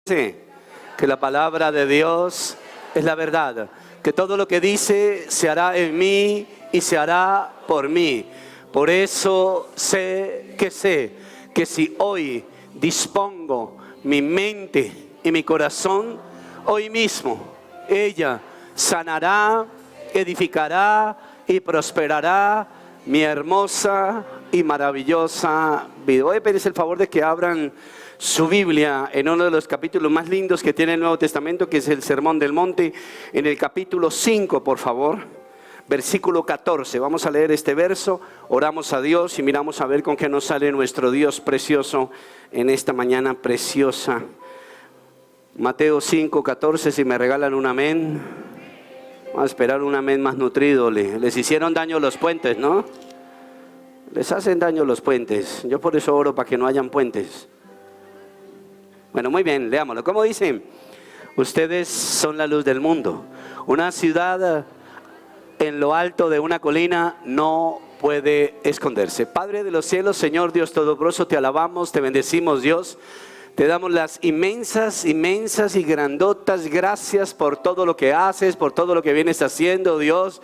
Que la palabra de Dios es la verdad. Que todo lo que dice se hará en mí y se hará por mí. Por eso sé que si hoy dispongo mi mente y mi corazón, hoy mismo ella sanará, edificará y prosperará mi hermosa y maravillosa vida. Voy a pedirles el favor de que abran su Biblia en uno de los capítulos más lindos que tiene el Nuevo Testamento, que es el Sermón del Monte, en el capítulo 5, por favor, versículo 14. Vamos a leer este verso, oramos a Dios y miramos a ver con qué nos sale nuestro Dios precioso en esta mañana preciosa. Mateo 5, 14, si me regalan un amén. Vamos a esperar un amén más nutrido. Les hicieron daño los puentes, ¿no? Les hacen daño los puentes. Yo por eso oro para que no hayan puentes. Bueno, muy bien, leámoslo. ¿Cómo dice? Ustedes son la luz del mundo. Una ciudad en lo alto de una colina no puede esconderse. Padre de los cielos, Señor Dios Todopoderoso, te alabamos, te bendecimos, Dios. Te damos las inmensas y grandotas gracias por todo lo que haces, por todo lo que vienes haciendo, Dios.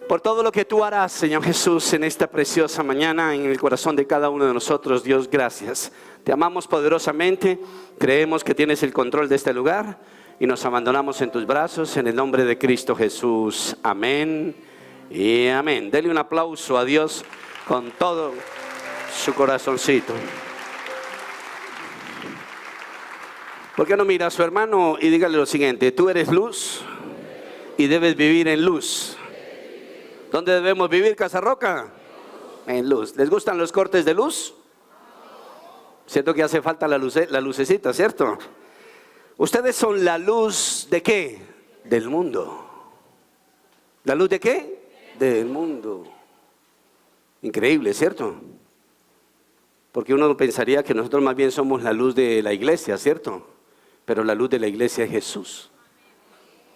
Por todo lo que tú harás, Señor Jesús, en esta preciosa mañana, en el corazón de cada uno de nosotros, Dios, gracias. Te amamos poderosamente, creemos que tienes el control de este lugar y nos abandonamos en tus brazos, en el nombre de Cristo Jesús. Amén y amén. Dele un aplauso a Dios con todo su corazoncito. ¿Por qué no mira a su hermano y dígale lo siguiente? Tú eres luz y debes vivir en luz. ¿Dónde debemos vivir, Casarroca? En luz. ¿Les gustan los cortes de luz? Siento que hace falta la lucecita, ¿cierto? Ustedes son la luz ¿de qué? Del mundo. ¿La luz de qué? Del mundo. Increíble, ¿cierto? Porque uno pensaría que nosotros más bien somos la luz de la iglesia, ¿cierto? Pero la luz de la iglesia es Jesús.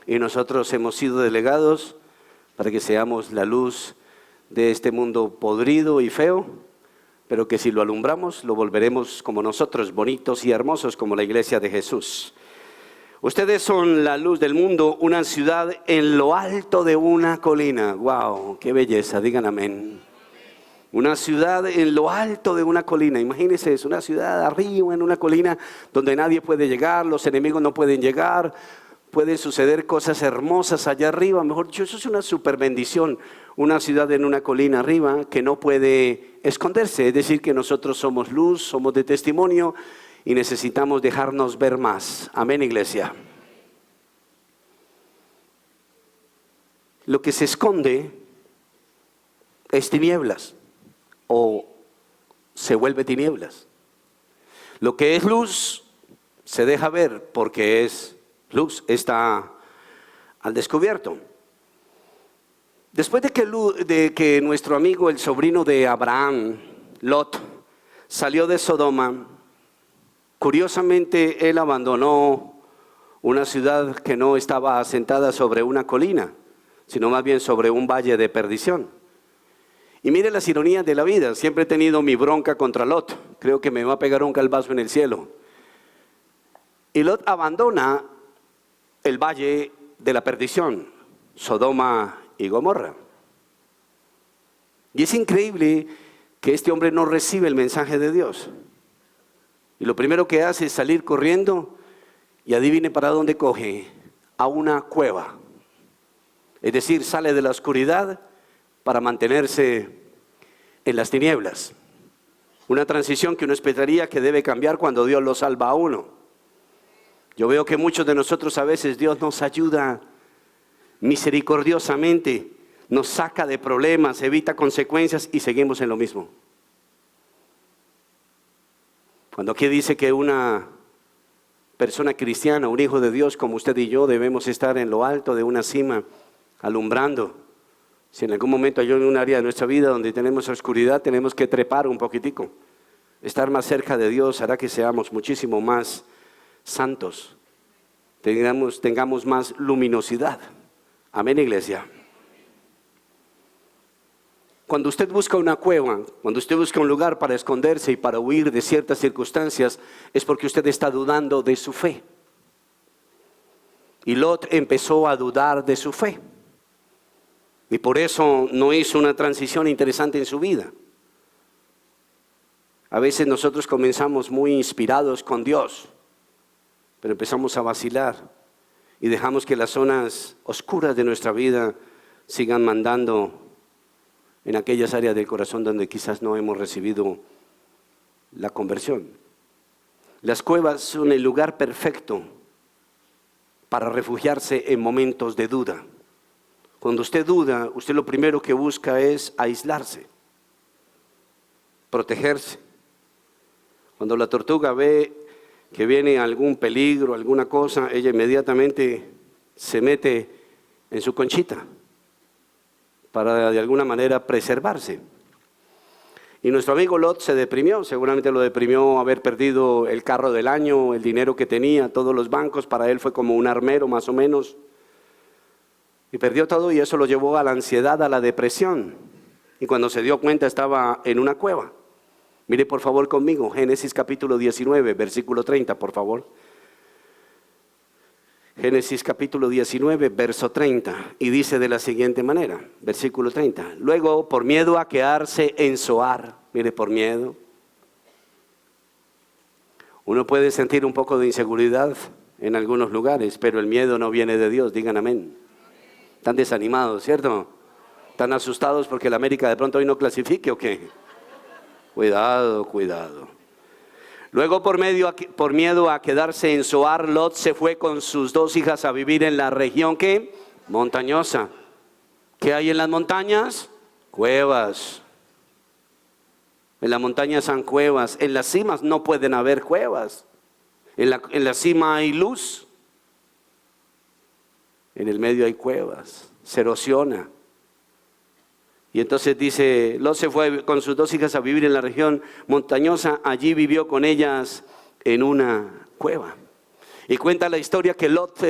Y nosotros hemos sido delegados para que seamos la luz de este mundo podrido y feo, pero que si lo alumbramos, lo volveremos como nosotros, bonitos y hermosos como la iglesia de Jesús. Ustedes son la luz del mundo, una ciudad en lo alto de una colina. ¡Wow! ¡Qué belleza! Digan amén. Una ciudad en lo alto de una colina. Imagínense, es una ciudad arriba en una colina donde nadie puede llegar, los enemigos no pueden llegar. Pueden suceder cosas hermosas allá arriba. Mejor dicho, eso es una super bendición. Una ciudad en una colina arriba que no puede esconderse. Es decir, que nosotros somos luz, somos de testimonio y necesitamos dejarnos ver más. Amén, iglesia. Lo que se esconde es tinieblas o se vuelve tinieblas. Lo que es luz se deja ver porque es luz, está al descubierto. Después de que nuestro amigo, el sobrino de Abraham, Lot, salió de Sodoma, curiosamente él abandonó una ciudad que no estaba asentada sobre una colina, sino más bien sobre un valle de perdición. Y mire las ironías de la vida. Siempre he tenido mi bronca contra Lot. Creo que me va a pegar un calvazo en el cielo. Y Lot abandona el valle de la perdición, Sodoma y Gomorra. Y es increíble que este hombre no recibe el mensaje de Dios. Y lo primero que hace es salir corriendo y adivine para dónde coge, a una cueva. Es decir, sale de la oscuridad para mantenerse en las tinieblas. Una transición que uno esperaría que debe cambiar cuando Dios lo salva a uno. Yo veo que muchos de nosotros a veces Dios nos ayuda misericordiosamente, nos saca de problemas, evita consecuencias y seguimos en lo mismo. Cuando aquí dice que una persona cristiana, un hijo de Dios como usted y yo, debemos estar en lo alto de una cima, alumbrando. Si en algún momento hay un área de nuestra vida donde tenemos oscuridad, tenemos que trepar un poquitico. Estar más cerca de Dios hará que seamos muchísimo más santos, tengamos más luminosidad. Amén, iglesia. Cuando usted busca una cueva, cuando usted busca un lugar para esconderse y para huir de ciertas circunstancias, es porque usted está dudando de su fe. Y Lot empezó a dudar de su fe. Y por eso no hizo una transición interesante en su vida. A veces nosotros comenzamos muy inspirados con Dios, pero empezamos a vacilar y dejamos que las zonas oscuras de nuestra vida sigan mandando en aquellas áreas del corazón donde quizás no hemos recibido la conversión. Las cuevas son el lugar perfecto para refugiarse en momentos de duda. Cuando usted duda, usted lo primero que busca es aislarse, protegerse. Cuando la tortuga ve que viene algún peligro, alguna cosa, ella inmediatamente se mete en su conchita para de alguna manera preservarse. Y nuestro amigo Lot se deprimió, seguramente lo deprimió haber perdido el carro del año, el dinero que tenía, todos los bancos, para él fue como un armero más o menos. Y perdió todo y eso lo llevó a la ansiedad, a la depresión. Y cuando se dio cuenta estaba en una cueva. Mire por favor conmigo, Génesis capítulo 19, versículo 30, por favor. Génesis capítulo 19, verso 30, y dice de la siguiente manera, versículo 30. Luego, por miedo a quedarse en Zoar, mire, por miedo. Uno puede sentir un poco de inseguridad en algunos lugares, pero el miedo no viene de Dios, digan amén. Están desanimados, ¿cierto? Están asustados porque la América de pronto hoy no clasifique, ¿o qué? Cuidado, cuidado. Luego, por miedo a quedarse en Zoar, Lot se fue con sus 2 hijas a vivir en la región, ¿qué? Montañosa. ¿Qué hay en las montañas? Cuevas. En las montañas hay cuevas. En las cimas no pueden haber cuevas. En la cima hay luz. En el medio hay cuevas. Se erosiona. Y entonces dice, Lot se fue con sus 2 hijas a vivir en la región montañosa, allí vivió con ellas en una cueva. Y cuenta la historia que Lot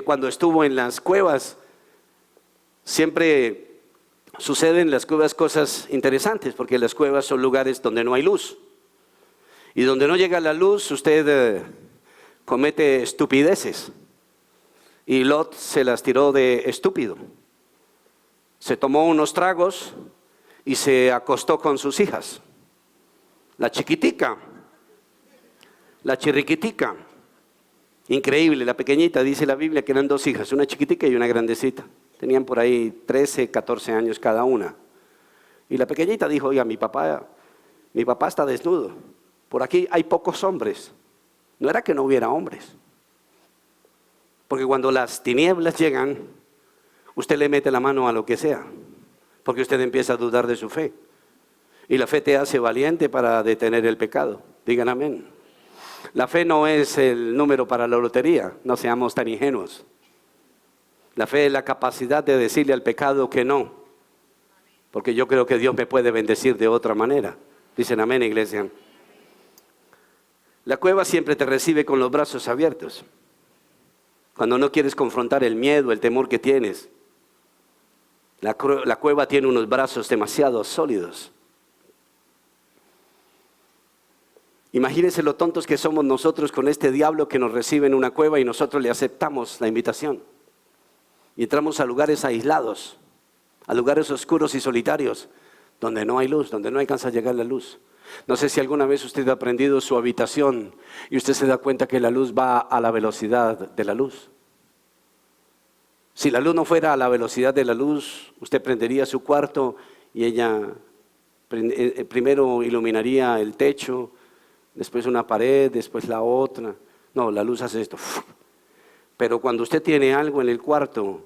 cuando estuvo en las cuevas, siempre suceden en las cuevas cosas interesantes, porque las cuevas son lugares donde no hay luz. Y donde no llega la luz, usted comete estupideces. Y Lot se las tiró de estúpido. Se tomó unos tragos y se acostó con sus hijas. La chiquitica, la chirriquitica, increíble, la pequeñita, dice la Biblia que eran 2 hijas, una chiquitica y una grandecita. Tenían por ahí 13, 14 años cada una. Y la pequeñita dijo, oiga, mi papá está desnudo. Por aquí hay pocos hombres. No era que no hubiera hombres. Porque cuando las tinieblas llegan, usted le mete la mano a lo que sea, porque usted empieza a dudar de su fe. Y la fe te hace valiente para detener el pecado. Digan amén. La fe no es el número para la lotería, no seamos tan ingenuos. La fe es la capacidad de decirle al pecado que no, porque yo creo que Dios me puede bendecir de otra manera. Dicen amén, iglesia. La cueva siempre te recibe con los brazos abiertos. Cuando no quieres confrontar el miedo, el temor que tienes, la cueva tiene unos brazos demasiado sólidos. Imagínense lo tontos que somos nosotros con este diablo que nos recibe en una cueva y nosotros le aceptamos la invitación. Y entramos a lugares aislados, a lugares oscuros y solitarios, donde no hay luz, donde no alcanza a llegar la luz. No sé si alguna vez usted ha aprendido su habitación y usted se da cuenta que la luz va a la velocidad de la luz. Si la luz no fuera a la velocidad de la luz, usted prendería su cuarto y ella primero iluminaría el techo, después una pared, después la otra. No, la luz hace esto. Pero cuando usted tiene algo en el cuarto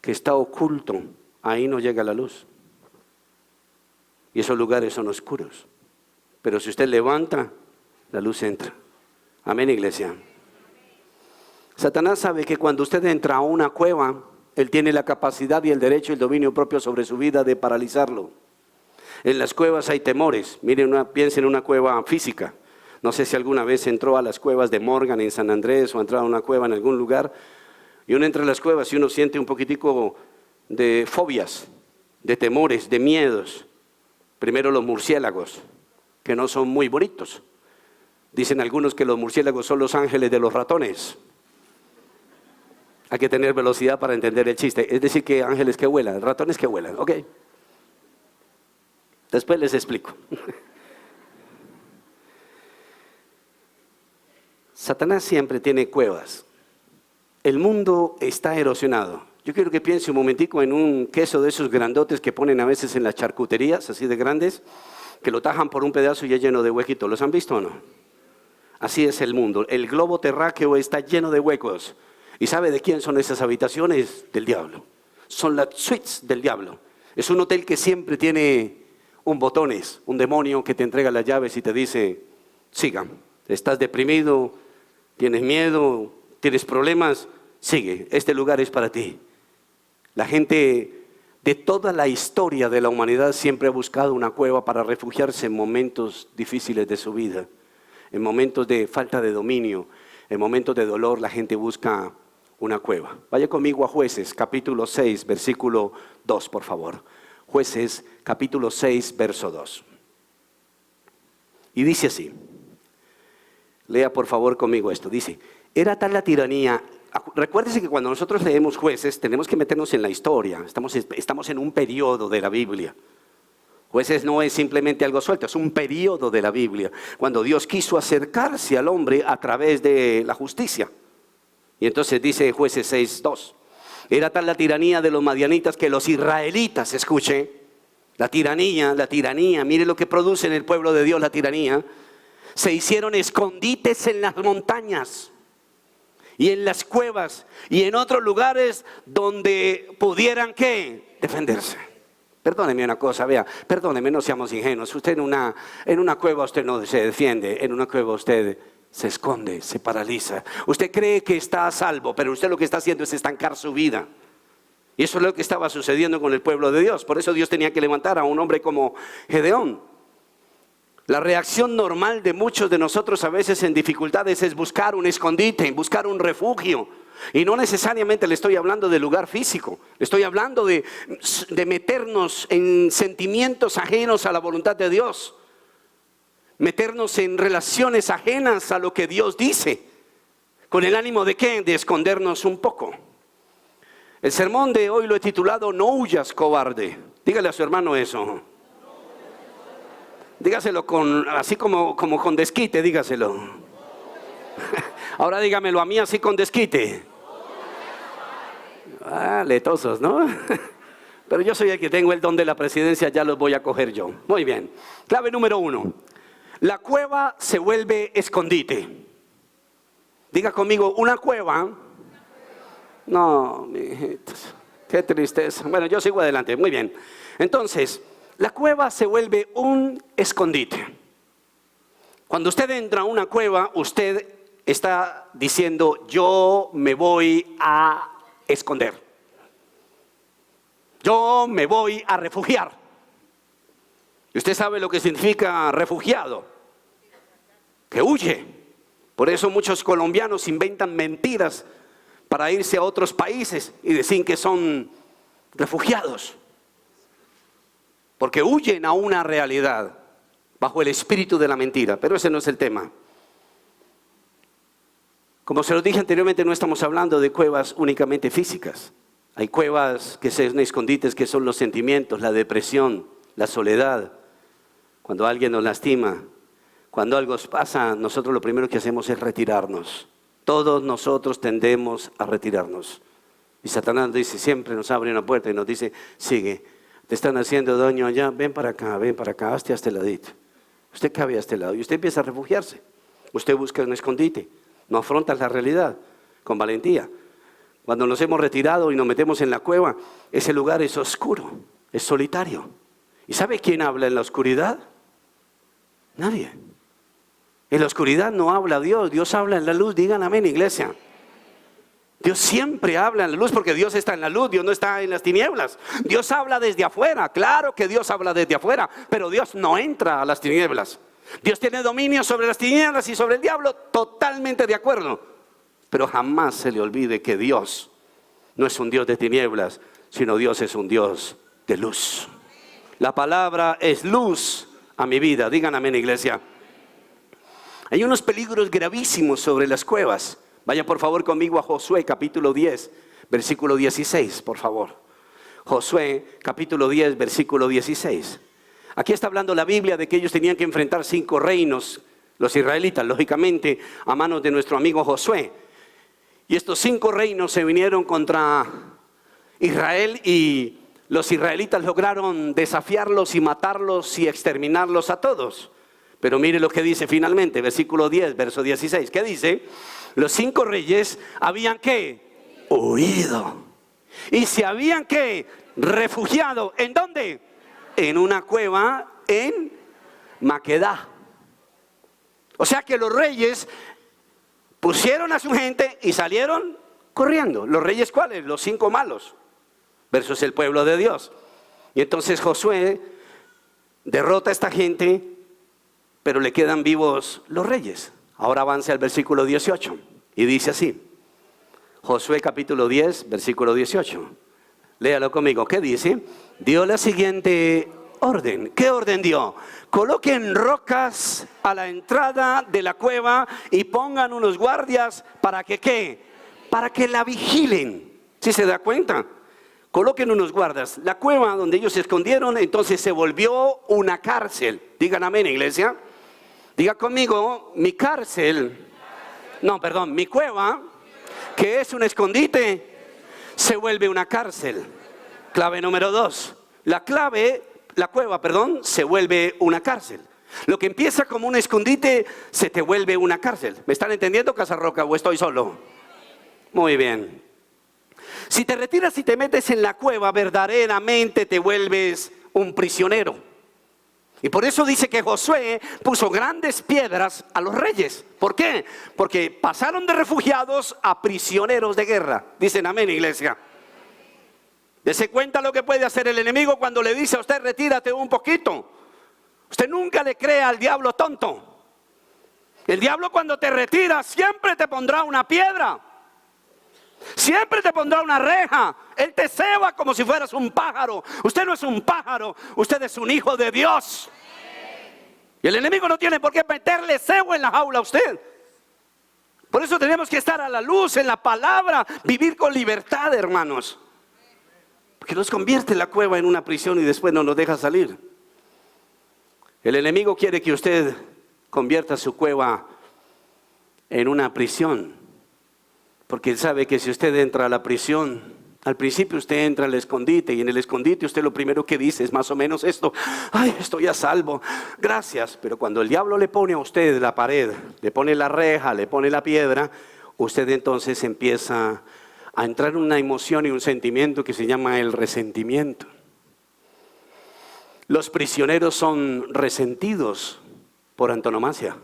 que está oculto, ahí no llega la luz. Y esos lugares son oscuros. Pero si usted levanta, la luz entra. Amén, iglesia. Satanás sabe que cuando usted entra a una cueva, él tiene la capacidad y el derecho y el dominio propio sobre su vida de paralizarlo. En las cuevas hay temores. Piense en una cueva física. No sé si alguna vez entró a las cuevas de Morgan en San Andrés o ha entrado a una cueva en algún lugar. Y uno entra a las cuevas y uno siente un poquitico de fobias, de temores, de miedos. Primero los murciélagos, que no son muy bonitos. Dicen algunos que los murciélagos son los ángeles de los ratones. Hay que tener velocidad para entender el chiste. Es decir, que ángeles que vuelan, ratones que vuelan, ¿ok? Después les explico. Satanás siempre tiene cuevas. El mundo está erosionado. Yo quiero que piense un momentico en un queso de esos grandotes que ponen a veces en las charcuterías, así de grandes, que lo tajan por un pedazo y es lleno de huequitos. ¿Los han visto o no? Así es el mundo. El globo terráqueo está lleno de huecos. ¿Y sabe de quién son esas habitaciones? Del diablo. Son las suites del diablo. Es un hotel que siempre tiene un botones, un demonio que te entrega las llaves y te dice, siga, estás deprimido, tienes miedo, tienes problemas, sigue, este lugar es para ti. La gente de toda la historia de la humanidad siempre ha buscado una cueva para refugiarse en momentos difíciles de su vida, en momentos de falta de dominio, en momentos de dolor. La gente busca una cueva. Vaya conmigo a Jueces, capítulo 6, versículo 2, por favor. Jueces, capítulo 6, verso 2. Y dice así. Lea por favor conmigo esto. Dice, era tal la tiranía. Recuérdese que cuando nosotros leemos Jueces tenemos que meternos en la historia. Estamos en un periodo de la Biblia. Jueces no es simplemente algo suelto, es un periodo de la Biblia. Cuando Dios quiso acercarse al hombre a través de la justicia. Y entonces dice Jueces 6:2. Era tal la tiranía de los madianitas que los israelitas, escuche, la tiranía, mire lo que produce en el pueblo de Dios la tiranía. Se hicieron escondites en las montañas y en las cuevas y en otros lugares donde pudieran, ¿qué? Defenderse. Perdóneme una cosa, vea, perdóneme, no seamos ingenuos. Usted en una cueva usted no se defiende, en una cueva usted se esconde, se paraliza. Usted cree que está a salvo, pero usted lo que está haciendo es estancar su vida. Y eso es lo que estaba sucediendo con el pueblo de Dios. Por eso Dios tenía que levantar a un hombre como Gedeón. La reacción normal de muchos de nosotros a veces en dificultades es buscar un escondite, buscar un refugio. Y no necesariamente le estoy hablando de lugar físico. Le estoy hablando de meternos en sentimientos ajenos a la voluntad de Dios. Meternos en relaciones ajenas a lo que Dios dice. ¿Con el ánimo de qué? De escondernos un poco. El sermón de hoy lo he titulado No huyas, cobarde. Dígale a su hermano eso. Dígaselo así como con desquite, dígaselo. Ahora dígamelo a mí así con desquite. Letosos, ¿no? Pero yo soy el que tengo el don de la presidencia, ya los voy a coger yo. Muy bien. Clave número 1. La cueva se vuelve escondite. Diga conmigo, una cueva. No, mijitos, qué tristeza. Bueno, yo sigo adelante, muy bien. Entonces, la cueva se vuelve un escondite. Cuando usted entra a una cueva, usted está diciendo, yo me voy a esconder. Yo me voy a refugiar. Y usted sabe lo que significa refugiado. Que huye. Por eso muchos colombianos inventan mentiras para irse a otros países y decir que son refugiados. Porque huyen a una realidad bajo el espíritu de la mentira. Pero ese no es el tema. Como se lo dije anteriormente, no estamos hablando de cuevas únicamente físicas. Hay cuevas que son escondites, que son los sentimientos, la depresión, la soledad. Cuando alguien nos lastima, cuando algo pasa, nosotros lo primero que hacemos es retirarnos. Todos nosotros tendemos a retirarnos. Y Satanás dice, siempre nos abre una puerta y nos dice, sigue, te están haciendo daño allá, ven para acá, hazte a este ladito. Usted cabe a este lado y usted empieza a refugiarse. Usted busca un escondite, no afronta la realidad con valentía. Cuando nos hemos retirado y nos metemos en la cueva, ese lugar es oscuro, es solitario. ¿Y sabe quién habla en la oscuridad? Nadie. En la oscuridad no habla Dios, Dios habla en la luz. Digan amén, iglesia. Dios siempre habla en la luz porque Dios está en la luz, Dios no está en las tinieblas. Dios habla desde afuera, claro que Dios habla desde afuera, pero Dios no entra a las tinieblas. Dios tiene dominio sobre las tinieblas y sobre el diablo, totalmente de acuerdo. Pero jamás se le olvide que Dios no es un Dios de tinieblas, sino Dios es un Dios de luz. La palabra es luz a mi vida. Digan amén, iglesia. Hay unos peligros gravísimos sobre las cuevas. Vaya por favor conmigo a Josué capítulo 10, versículo 16, por favor. Josué capítulo 10, versículo 16. Aquí está hablando la Biblia de que ellos tenían que enfrentar 5 reinos, los israelitas, lógicamente, a manos de nuestro amigo Josué. Y estos 5 reinos se vinieron contra Israel y los israelitas lograron desafiarlos y matarlos y exterminarlos a todos. Pero mire lo que dice finalmente, versículo 10, verso 16. ¿Qué dice? Los 5 reyes habían ¿qué? Huido. Y se habían ¿qué? Refugiado. ¿En dónde? En una cueva en Maquedá. O sea que los reyes pusieron a su gente y salieron corriendo. ¿Los reyes cuáles? Los 5 malos. Versus el pueblo de Dios. Y entonces Josué derrota a esta gente, pero le quedan vivos los reyes. Ahora avance al versículo 18 y dice así. Josué capítulo 10, versículo 18. Léalo conmigo. ¿Qué dice? Dio la siguiente orden. ¿Qué orden dio? Coloquen rocas a la entrada de la cueva y pongan unos guardias para que ¿qué? Para que la vigilen. ¿Sí se da cuenta? Coloquen unos guardas. La cueva donde ellos se escondieron entonces se volvió una cárcel. Digan amén, iglesia. Diga conmigo, mi cárcel, mi cueva, que es un escondite, se vuelve una cárcel. Clave número 2. La cueva, se vuelve una cárcel. Lo que empieza como un escondite, se te vuelve una cárcel. ¿Me están entendiendo, Casa Roca, o estoy solo? Muy bien. Si te retiras y te metes en la cueva, verdaderamente te vuelves un prisionero. Y por eso dice que Josué puso grandes piedras a los reyes. ¿Por qué? Porque pasaron de refugiados a prisioneros de guerra. Dicen amén, iglesia. Dese cuenta lo que puede hacer el enemigo cuando le dice a usted, retírate un poquito. Usted nunca le cree al diablo tonto. El diablo cuando te retira siempre te pondrá una piedra. Siempre te pondrá una reja. Él te ceba como si fueras un pájaro. Usted no es un pájaro, usted es un hijo de Dios. Y el enemigo no tiene por qué meterle cebo en la jaula a usted. Por eso tenemos que estar a la luz, en la palabra, vivir con libertad, hermanos. Porque nos convierte la cueva en una prisión y después no nos deja salir. El enemigo quiere que usted convierta su cueva en una prisión. Porque él sabe que si usted entra a la prisión, al principio usted entra al escondite y en el escondite usted lo primero que dice es más o menos esto: ay, estoy a salvo, gracias. Pero cuando el diablo le pone a usted la pared, le pone la reja, le pone la piedra, usted entonces empieza a entrar en una emoción y un sentimiento que se llama el resentimiento. Los prisioneros son resentidos por antonomasia.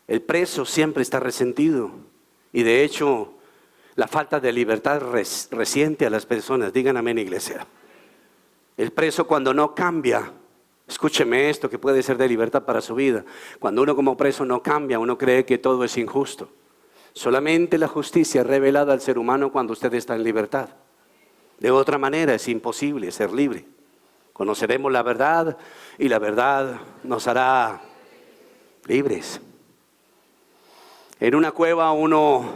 El preso siempre está resentido. Y de hecho, la falta de libertad resiente a las personas. Digan amén, iglesia. El preso cuando no cambia, escúcheme esto que puede ser de libertad para su vida. Cuando uno como preso no cambia, uno cree que todo es injusto. Solamente la justicia es revelada al ser humano cuando usted está en libertad. De otra manera es imposible ser libre. Conoceremos la verdad y la verdad nos hará libres. En una cueva uno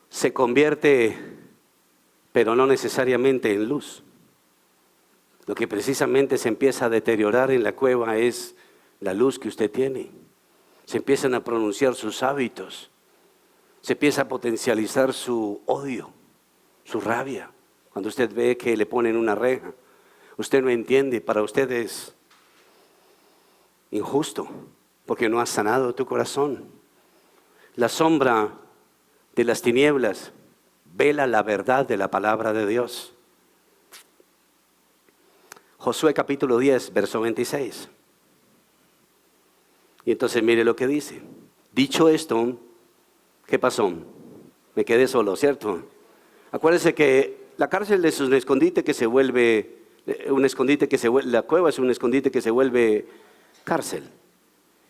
se convierte, pero no necesariamente en luz. Lo que precisamente se empieza a deteriorar en la cueva es la luz que usted tiene. Se empiezan a pronunciar sus hábitos. Se empieza a potencializar su odio, su rabia. Cuando usted ve que le ponen una reja, usted no entiende, para usted es injusto, porque no has sanado tu corazón. La sombra de las tinieblas vela la verdad de la palabra de Dios. Josué capítulo 10, verso 26. Y entonces mire lo que dice. Dicho esto, ¿qué pasó? Me quedé solo, ¿cierto? Acuérdense que la cárcel es un escondite que se vuelve, la cueva es un escondite que se vuelve cárcel.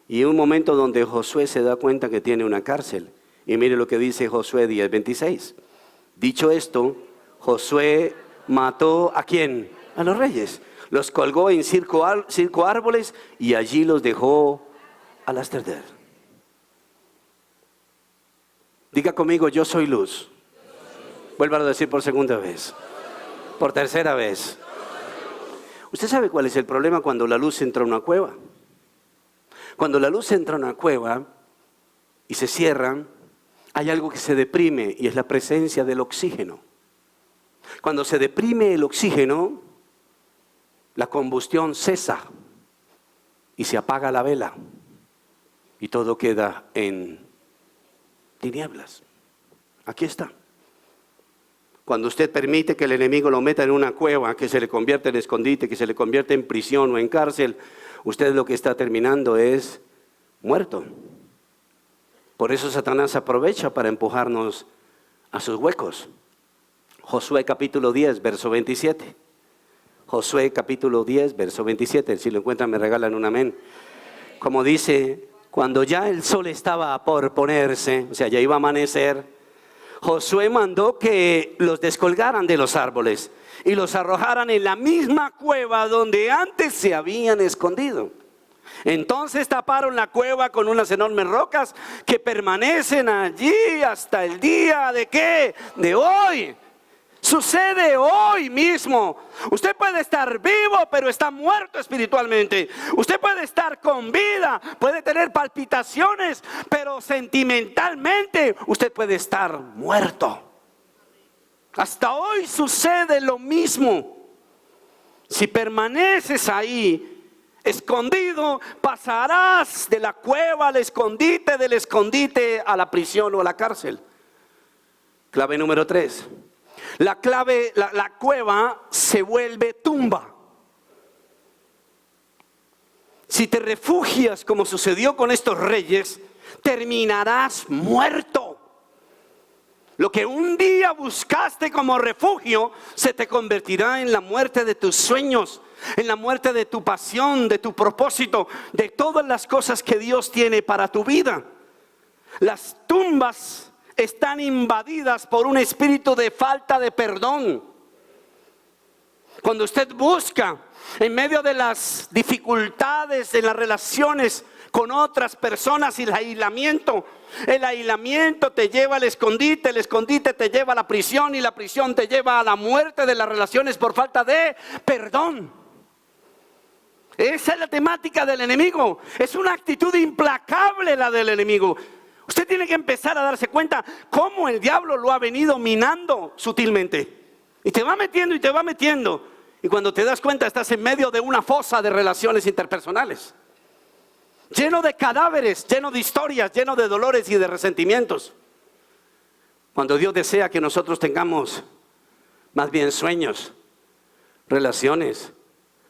Y un momento donde Josué se da cuenta que tiene una cárcel. Y mire lo que dice Josué 10, 26. Dicho esto, Josué mató ¿a quién? A los reyes. Los colgó en circo árboles y allí los dejó al atardecer. Diga conmigo, yo soy luz. Vuelva a decir por segunda vez. Por tercera vez. ¿Usted sabe cuál es el problema cuando la luz entra a una cueva? Cuando la luz entra a una cueva y se cierra, hay algo que se deprime y es la presencia del oxígeno. Cuando se deprime el oxígeno, la combustión cesa y se apaga la vela y todo queda en tinieblas. Aquí está. Cuando usted permite que el enemigo lo meta en una cueva, que se le convierte en escondite, que se le convierte en prisión o en cárcel, usted lo que está terminando es muerto. Por eso Satanás aprovecha para empujarnos a sus huecos. Josué capítulo 10, verso 27. Josué capítulo 10, verso 27. Si lo encuentran me regalan un amén. Como dice, cuando ya el sol estaba por ponerse, o sea, ya iba a amanecer, Josué mandó que los descolgaran de los árboles y los arrojaran en la misma cueva donde antes se habían escondido. Entonces taparon la cueva con unas enormes rocas que permanecen allí hasta el día ¿de qué? De hoy. Sucede hoy mismo. Usted puede estar vivo, pero está muerto espiritualmente. Usted puede estar con vida, puede tener palpitaciones, pero sentimentalmente usted puede estar muerto. Hasta hoy sucede lo mismo. Si permaneces ahí, escondido, pasarás de la cueva al escondite, del escondite a la prisión o a la cárcel. Clave número 3. La cueva se vuelve tumba. Si te refugias como sucedió con estos reyes, terminarás muerto. Lo que un día buscaste como refugio se te convertirá en la muerte de tus sueños, en la muerte de tu pasión, de tu propósito, de todas las cosas que Dios tiene para tu vida. Las tumbas están invadidas por un espíritu de falta de perdón. Cuando usted busca en medio de las dificultades en las relaciones con otras personas y el aislamiento te lleva al escondite, el escondite te lleva a la prisión y la prisión te lleva a la muerte de las relaciones por falta de perdón. Esa es la temática del enemigo. Es una actitud implacable la del enemigo. Usted tiene que empezar a darse cuenta cómo el diablo lo ha venido minando sutilmente. Y te va metiendo y te va metiendo. Y cuando te das cuenta estás en medio de una fosa de relaciones interpersonales. Lleno de cadáveres, lleno de historias, lleno de dolores y de resentimientos. Cuando Dios desea que nosotros tengamos más bien sueños, relaciones,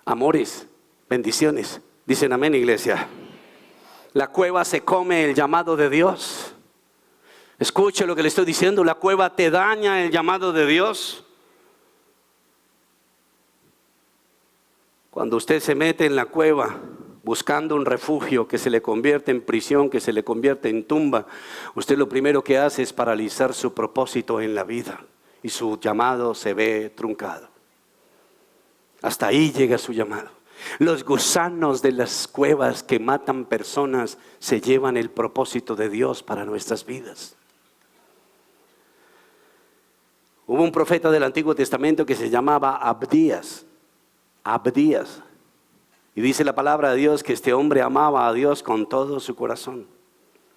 amores, bendiciones. Dicen amén, iglesia. La cueva se come el llamado de Dios. Escuche lo que le estoy diciendo. La cueva te daña el llamado de Dios. Cuando usted se mete en la cueva buscando un refugio que se le convierte en prisión, que se le convierte en tumba, usted lo primero que hace es paralizar su propósito en la vida y su llamado se ve truncado. Hasta ahí llega su llamado. Los gusanos de las cuevas que matan personas se llevan el propósito de Dios para nuestras vidas. Hubo un profeta del Antiguo Testamento que se llamaba Abdías. Y dice la palabra de Dios que este hombre amaba a Dios con todo su corazón.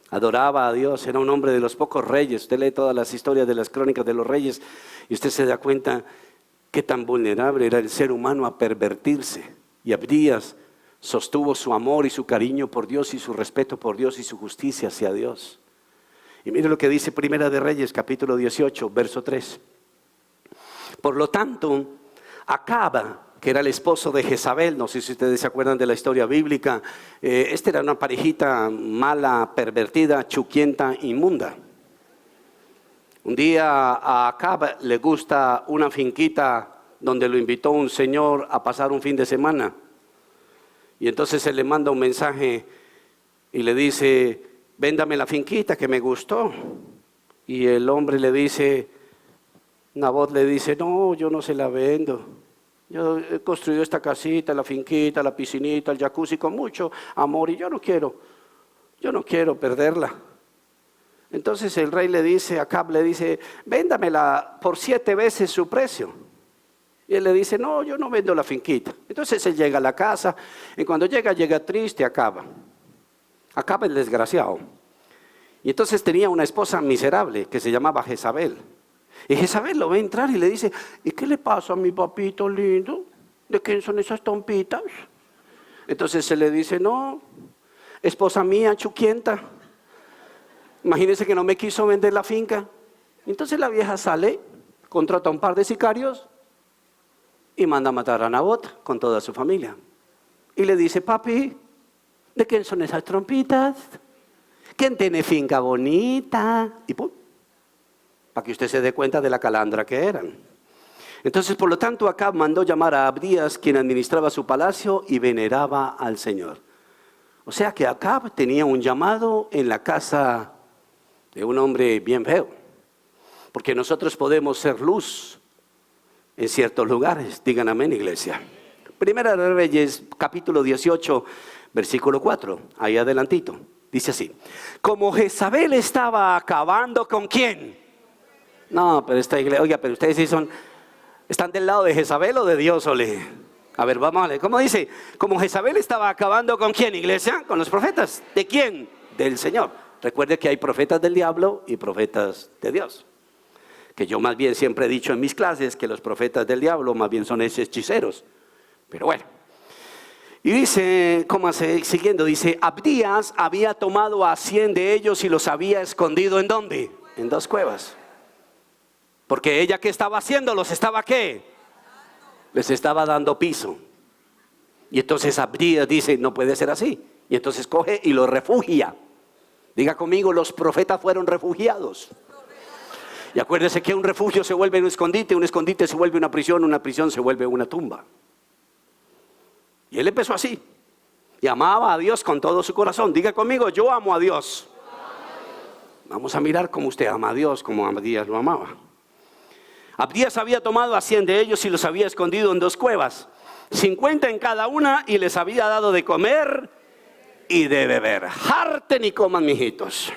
Adoraba a Dios, era un hombre de los pocos reyes. Usted lee todas las historias de las crónicas de los reyes y usted se da cuenta qué tan vulnerable era el ser humano a pervertirse. Y Abdías sostuvo su amor y su cariño por Dios y su respeto por Dios y su justicia hacia Dios. Y mire lo que dice Primera de Reyes, capítulo 18, verso 3. Por lo tanto, Acab, que era el esposo de Jezabel, no sé si ustedes se acuerdan de la historia bíblica, esta era una parejita mala, pervertida, chuquienta, inmunda. Un día a Acab le gusta una finquita donde lo invitó un señor a pasar un fin de semana. Y entonces él le manda un mensaje y le dice, véndame la finquita que me gustó. Y el hombre le dice, Nabot le dice, no, yo no se la vendo. Yo he construido esta casita, la finquita, la piscinita, el jacuzzi con mucho amor y yo no quiero perderla. Entonces el rey le dice, Acab le dice, véndamela por 7 veces su precio. Y él le dice, no, yo no vendo la finquita. Entonces él llega a la casa y cuando llega triste, Acab el desgraciado. Y entonces tenía una esposa miserable que se llamaba Jezabel. Y Jezabel lo ve entrar y le dice, ¿y qué le pasa a mi papito lindo? ¿De quién son esas trompitas? Entonces se le dice, no, esposa mía, chuquienta. Imagínense que no me quiso vender la finca. Entonces la vieja sale, contrata a un par de sicarios y manda a matar a Nabot con toda su familia. Y le dice, papi, ¿de quién son esas trompitas? ¿Quién tiene finca bonita? Y pum, para que usted se dé cuenta de la calandra que eran. Entonces, por lo tanto, Acab mandó llamar a Abdías, quien administraba su palacio y veneraba al Señor. O sea que Acab tenía un llamado en la casa de un hombre bien feo. Porque nosotros podemos ser luz en ciertos lugares. Digan amén, iglesia. Primera de Reyes, capítulo 18, versículo 4. Ahí adelantito. Dice así. Como Jezabel estaba acabando ¿con quién? No, pero esta iglesia, oiga, pero ustedes sí ¿están del lado de Jezabel o de Dios, ole? A ver, vamos a ver, ¿cómo dice? Como Jezabel estaba acabando ¿con quién, iglesia? Con los profetas. ¿De quién? Del Señor. Recuerde que hay profetas del diablo y profetas de Dios. Que yo más bien siempre he dicho en mis clases que los profetas del diablo más bien son hechiceros. Pero bueno. Y dice, ¿cómo siguiendo? Dice, Abdías había tomado a 100 de ellos y los había escondido ¿en dónde? En 2 cuevas. Porque ella, ¿qué estaba haciendo? ¿Los estaba qué? Les estaba dando piso. Y entonces Abdías dice, no puede ser así. Y entonces coge y los refugia. Diga conmigo, los profetas fueron refugiados. Y acuérdese que un refugio se vuelve un escondite se vuelve una prisión se vuelve una tumba. Y él empezó así. Y amaba a Dios con todo su corazón. Diga conmigo, yo amo a Dios. Vamos a mirar cómo usted ama a Dios, como Abdías lo amaba. Abdías había tomado a 100 de ellos y los había escondido en 2 cuevas. 50 en cada una y les había dado de comer y de beber. Harten y coman, mijitos.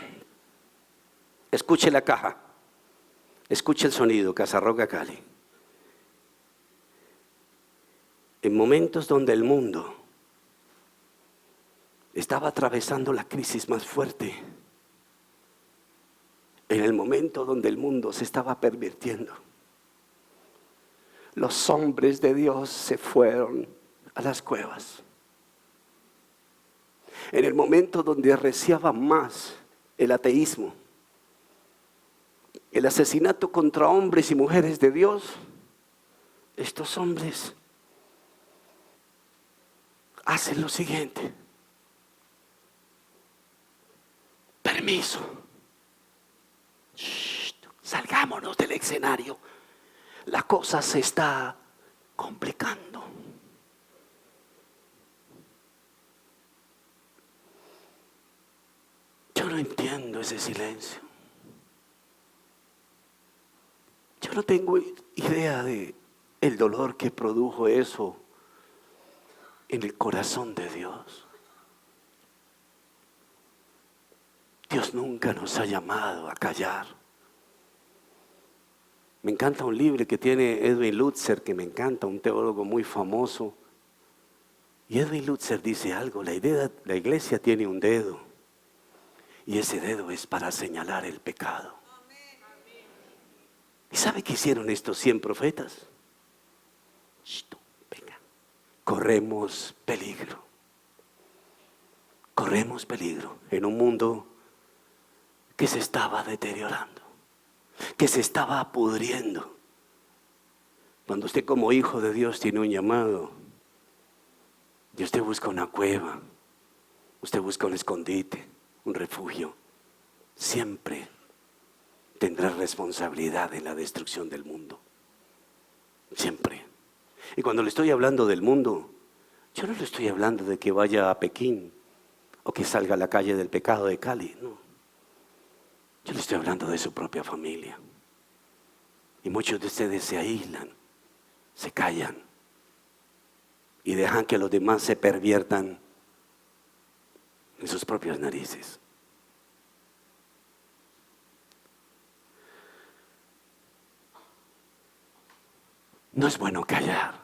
Escuche la caja. Escuche el sonido, Casarroca Cali. En momentos donde el mundo estaba atravesando la crisis más fuerte, en el momento donde el mundo se estaba pervirtiendo, los hombres de Dios se fueron a las cuevas. En el momento donde arreciaba más el ateísmo, el asesinato contra hombres y mujeres de Dios, estos hombres hacen lo siguiente. Permiso. Salgámonos del escenario. La cosa se está complicando. Yo no entiendo ese silencio. Yo no tengo idea de el dolor que produjo eso en el corazón de Dios. Dios nunca nos ha llamado a callar. Me encanta un libro que tiene Edwin Lutzer, que me encanta, un teólogo muy famoso. Y Edwin Lutzer dice algo, la iglesia tiene un dedo. Y ese dedo es para señalar el pecado. ¿Y sabe qué hicieron estos 100 profetas? Venga, corremos peligro. Corremos peligro en un mundo que se estaba deteriorando, que se estaba pudriendo. Cuando usted como hijo de Dios tiene un llamado, y usted busca una cueva, usted busca un escondite, un refugio, siempre tendrá responsabilidad en la destrucción del mundo. Siempre. Y cuando le estoy hablando del mundo, yo no le estoy hablando de que vaya a Pekín o que salga a la calle del pecado de Cali, no. Yo le estoy hablando de su propia familia. Y muchos de ustedes se aíslan, se callan y dejan que los demás se perviertan en sus propias narices. No es bueno callar.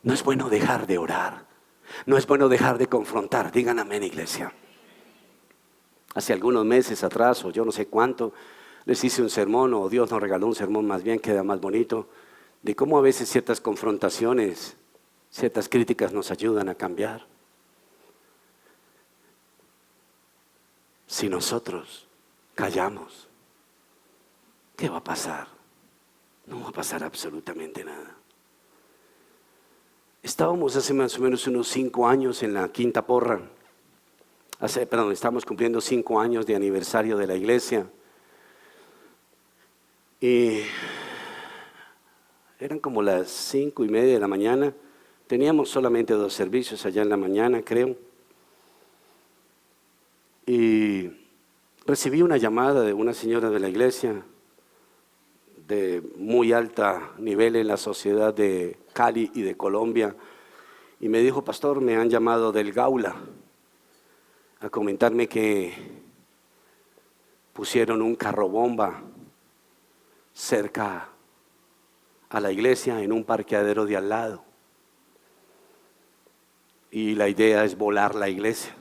No es bueno dejar de orar. No es bueno dejar de confrontar. Digan amén, iglesia. Hace algunos meses atrás, o yo no sé cuánto, les hice un sermón, o Dios nos regaló un sermón más bien, queda más bonito, de cómo a veces ciertas confrontaciones, ciertas críticas nos ayudan a cambiar. Si nosotros callamos, ¿qué va a pasar? No va a pasar absolutamente nada. Estábamos hace más o menos unos 5 años en la quinta porra. Estamos cumpliendo 5 años de aniversario de la iglesia. Y eran como las 5:30 de la mañana. Teníamos solamente 2 servicios allá en la mañana, creo. Y recibí una llamada de una señora de la iglesia de muy alto nivel en la sociedad de Cali y de Colombia. Y me dijo: pastor, me han llamado del Gaula a comentarme que pusieron un carro bomba cerca a la iglesia en un parqueadero de al lado. Y la idea es volar la iglesia.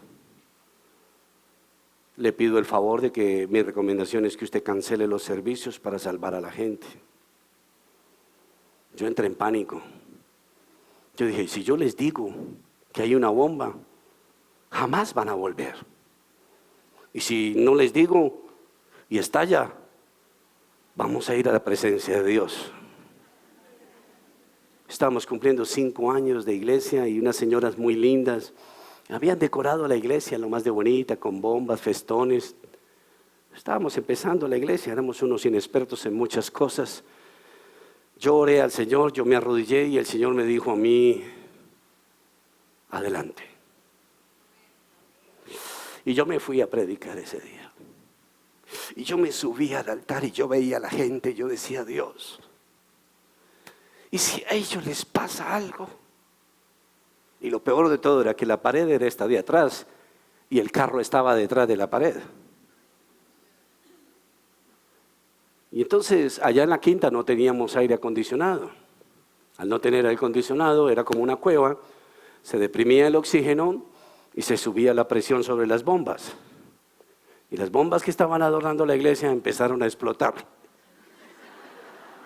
Le pido el favor de que mi recomendación es que usted cancele los servicios para salvar a la gente. Yo entré en pánico. Yo dije: si yo les digo que hay una bomba, jamás van a volver. Y si no les digo y estalla, vamos a ir a la presencia de Dios. Estábamos cumpliendo 5 años de iglesia y unas señoras muy lindas habían decorado la iglesia lo más de bonita, con bombas, festones. Estábamos empezando la iglesia, éramos unos inexpertos en muchas cosas. Yo oré al Señor, yo me arrodillé y el Señor me dijo a mí: adelante. Y yo me fui a predicar ese día. Y yo me subí al altar y yo veía a la gente y yo decía: Dios, ¿y si a ellos les pasa algo? Y lo peor de todo era que la pared era esta de atrás y el carro estaba detrás de la pared. Y entonces allá en la quinta no teníamos aire acondicionado. Al no tener aire acondicionado era como una cueva, se deprimía el oxígeno y se subía la presión sobre las bombas. Y las bombas que estaban adornando la iglesia empezaron a explotar.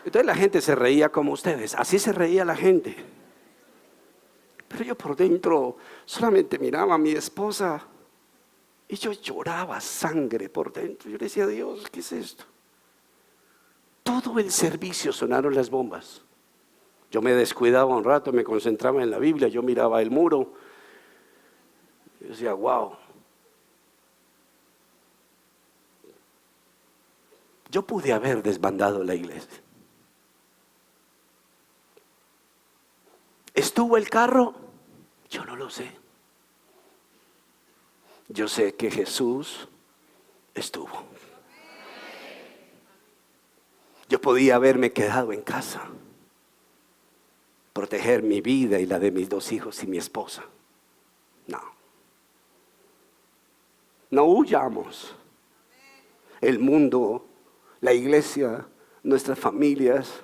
Entonces la gente se reía como ustedes, así se reía la gente. Pero yo por dentro solamente miraba a mi esposa y yo lloraba sangre por dentro. Yo le decía: Dios, ¿qué es esto? Todo el servicio sonaron las bombas. Yo me descuidaba un rato, me concentraba en la Biblia, yo miraba el muro. Yo decía: wow. Yo pude haber desbandado la iglesia. ¿Estuvo el carro? Yo no lo sé. Yo sé que Jesús estuvo. Yo podía haberme quedado en casa, proteger mi vida y la de mis 2 hijos y mi esposa. No huyamos. El mundo, la iglesia, nuestras familias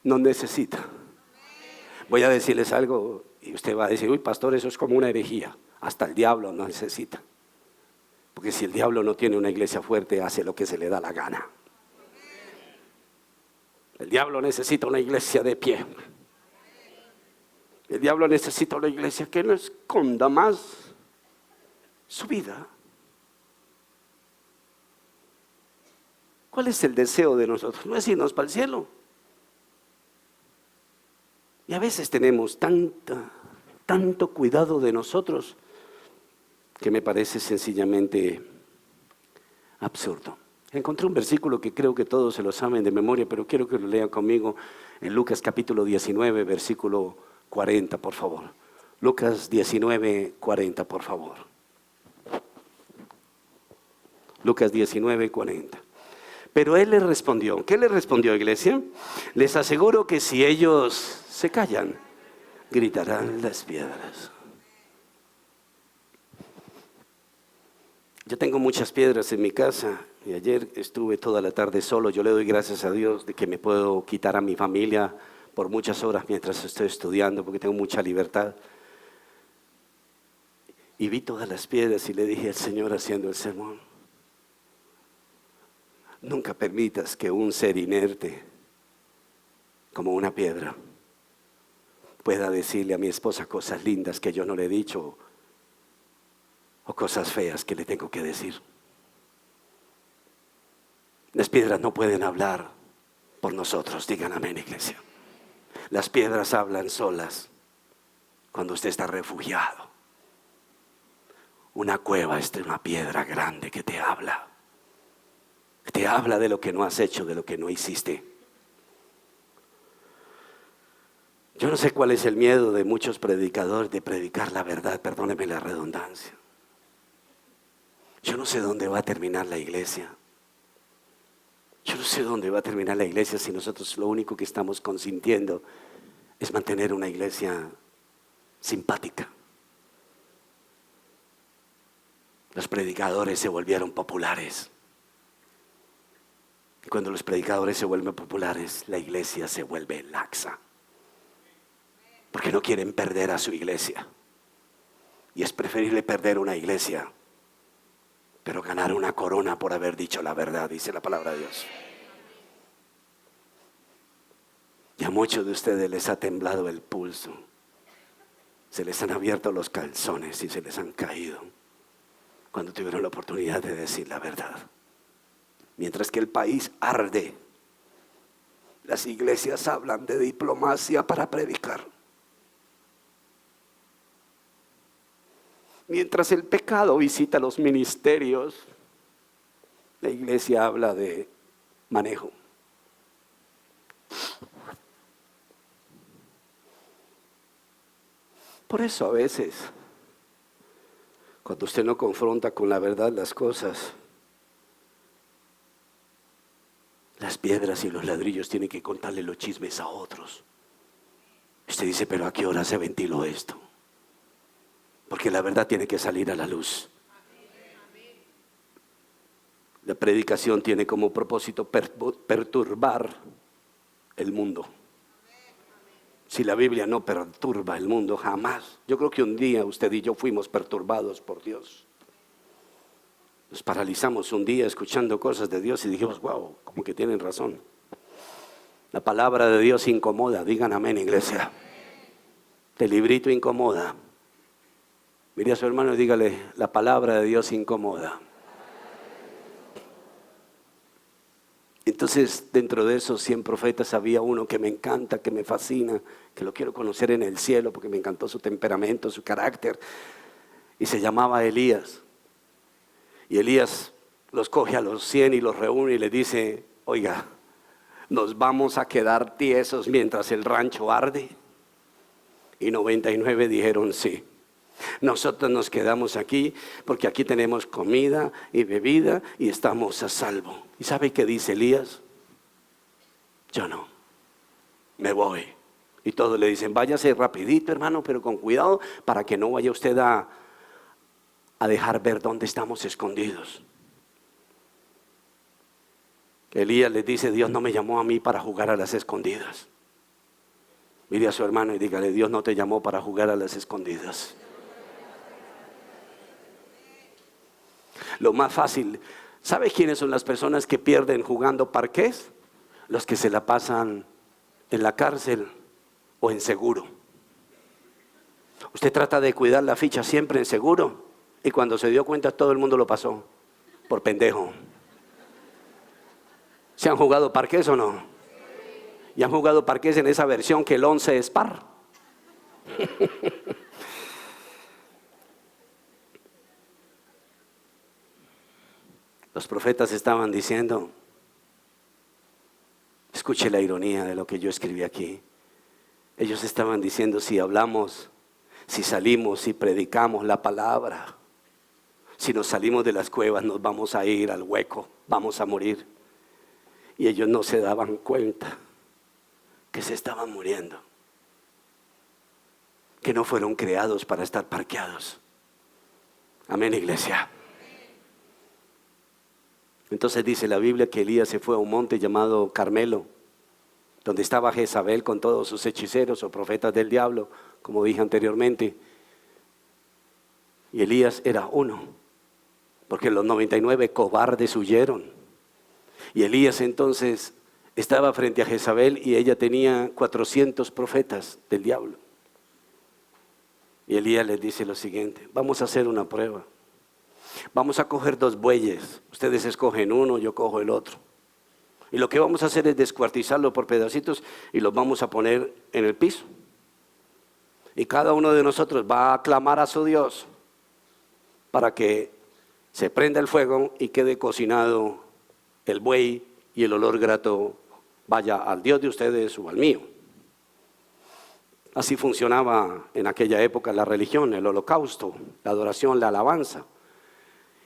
nos necesita. Voy a decirles algo y usted va a decir: uy, pastor, eso es como una herejía. Hasta el diablo nos necesita. Porque si el diablo no tiene una iglesia fuerte, hace lo que se le da la gana. El diablo necesita una iglesia de pie. El diablo necesita una iglesia que no esconda más su vida. ¿Cuál es el deseo de nosotros? No es irnos para el cielo. Y a veces tenemos tanto cuidado de nosotros que me parece sencillamente absurdo. Encontré un versículo que creo que todos se lo saben de memoria, pero quiero que lo lean conmigo en Lucas capítulo 19, versículo 40, por favor. Lucas 19, 40, por favor. Lucas 19, 40. Pero él les respondió. ¿Qué les respondió, iglesia? Les aseguro que si ellos se callan, gritarán las piedras. Yo tengo muchas piedras en mi casa y ayer estuve toda la tarde solo. Yo le doy gracias a Dios de que me puedo quitar a mi familia por muchas horas mientras estoy estudiando porque tengo mucha libertad. Y vi todas las piedras y le dije al Señor haciendo el sermón: nunca permitas que un ser inerte como una piedra pueda decirle a mi esposa cosas lindas que yo no le he dicho o cosas feas que le tengo que decir. Las piedras no pueden hablar por nosotros, digan amén, iglesia. Las piedras hablan solas cuando usted está refugiado. Una cueva es una piedra grande que te habla. Te habla de lo que no has hecho, de lo que no hiciste. Yo no sé cuál es el miedo de muchos predicadores de predicar la verdad, perdóneme la redundancia. Yo no sé dónde va a terminar la iglesia. Yo no sé dónde va a terminar la iglesia si nosotros lo único que estamos consintiendo es mantener una iglesia simpática. Los predicadores se volvieron populares. Y cuando los predicadores se vuelven populares, la iglesia se vuelve laxa. Porque no quieren perder a su iglesia. Y es preferible perder una iglesia, pero ganar una corona por haber dicho la verdad, dice la palabra de Dios. Y a muchos de ustedes les ha temblado el pulso. Se les han abierto los calzones y se les han caído cuando tuvieron la oportunidad de decir la verdad. Mientras que el país arde, las iglesias hablan de diplomacia para predicar. Mientras el pecado visita los ministerios, la iglesia habla de manejo. Por eso a veces, cuando usted no confronta con la verdad las cosas, las piedras y los ladrillos tienen que contarle los chismes a otros. Usted dice, pero ¿a qué hora se ventiló esto? Porque la verdad tiene que salir a la luz. La predicación tiene como propósito perturbar el mundo. Si la Biblia no perturba el mundo, jamás. Yo creo que un día usted y yo fuimos perturbados por Dios. Nos paralizamos un día escuchando cosas de Dios y dijimos, wow, como que tienen razón. La palabra de Dios incomoda, digan amén, iglesia. El librito incomoda. Mire a su hermano y dígale, la palabra de Dios incomoda. Entonces, dentro de esos 100 profetas había uno que me encanta, que me fascina, que lo quiero conocer en el cielo porque me encantó su temperamento, su carácter. Y se llamaba Elías. Y Elías los coge a los 100 y los reúne y le dice, oiga, ¿nos vamos a quedar tiesos mientras el rancho arde? Y 99 dijeron sí. Nosotros nos quedamos aquí porque aquí tenemos comida y bebida y estamos a salvo. ¿Y sabe qué dice Elías? Yo no, me voy. Y todos le dicen, váyase rapidito, hermano, pero con cuidado para que no vaya usted a dejar ver dónde estamos escondidos. Elías le dice, Dios no me llamó a mí para jugar a las escondidas. Mire a su hermano y dígale, Dios no te llamó para jugar a las escondidas. Lo más fácil, ¿sabe quiénes son las personas que pierden jugando parqués? Los que se la pasan en la cárcel o en seguro. Usted trata de cuidar la ficha siempre en seguro y cuando se dio cuenta todo el mundo lo pasó por pendejo. ¿Se han jugado parqués o no? ¿Y han jugado parqués en esa versión que el 11 es par? Los profetas estaban diciendo, escuche la ironía de lo que yo escribí aquí. Ellos estaban diciendo, si hablamos, si salimos, si predicamos la palabra, si nos salimos de las cuevas nos vamos a ir al hueco, vamos a morir. Y ellos no se daban cuenta que se estaban muriendo, que no fueron creados para estar parqueados. Amén, iglesia. Entonces dice la Biblia que Elías se fue a un monte llamado Carmelo, donde estaba Jezabel con todos sus hechiceros o profetas del diablo, como dije anteriormente. Y Elías era uno, porque los 99 cobardes huyeron. Y Elías entonces estaba frente a Jezabel y ella tenía 400 profetas del diablo. Y Elías les dice lo siguiente: vamos a hacer una prueba. Vamos a coger 2 bueyes. Ustedes escogen uno, yo cojo el otro. Y lo que vamos a hacer es descuartizarlo por pedacitos y los vamos a poner en el piso. Y cada uno de nosotros va a clamar a su Dios para que se prenda el fuego y quede cocinado el buey y el olor grato vaya al Dios de ustedes o al mío. Así funcionaba en aquella época la religión, el holocausto, la adoración, la alabanza.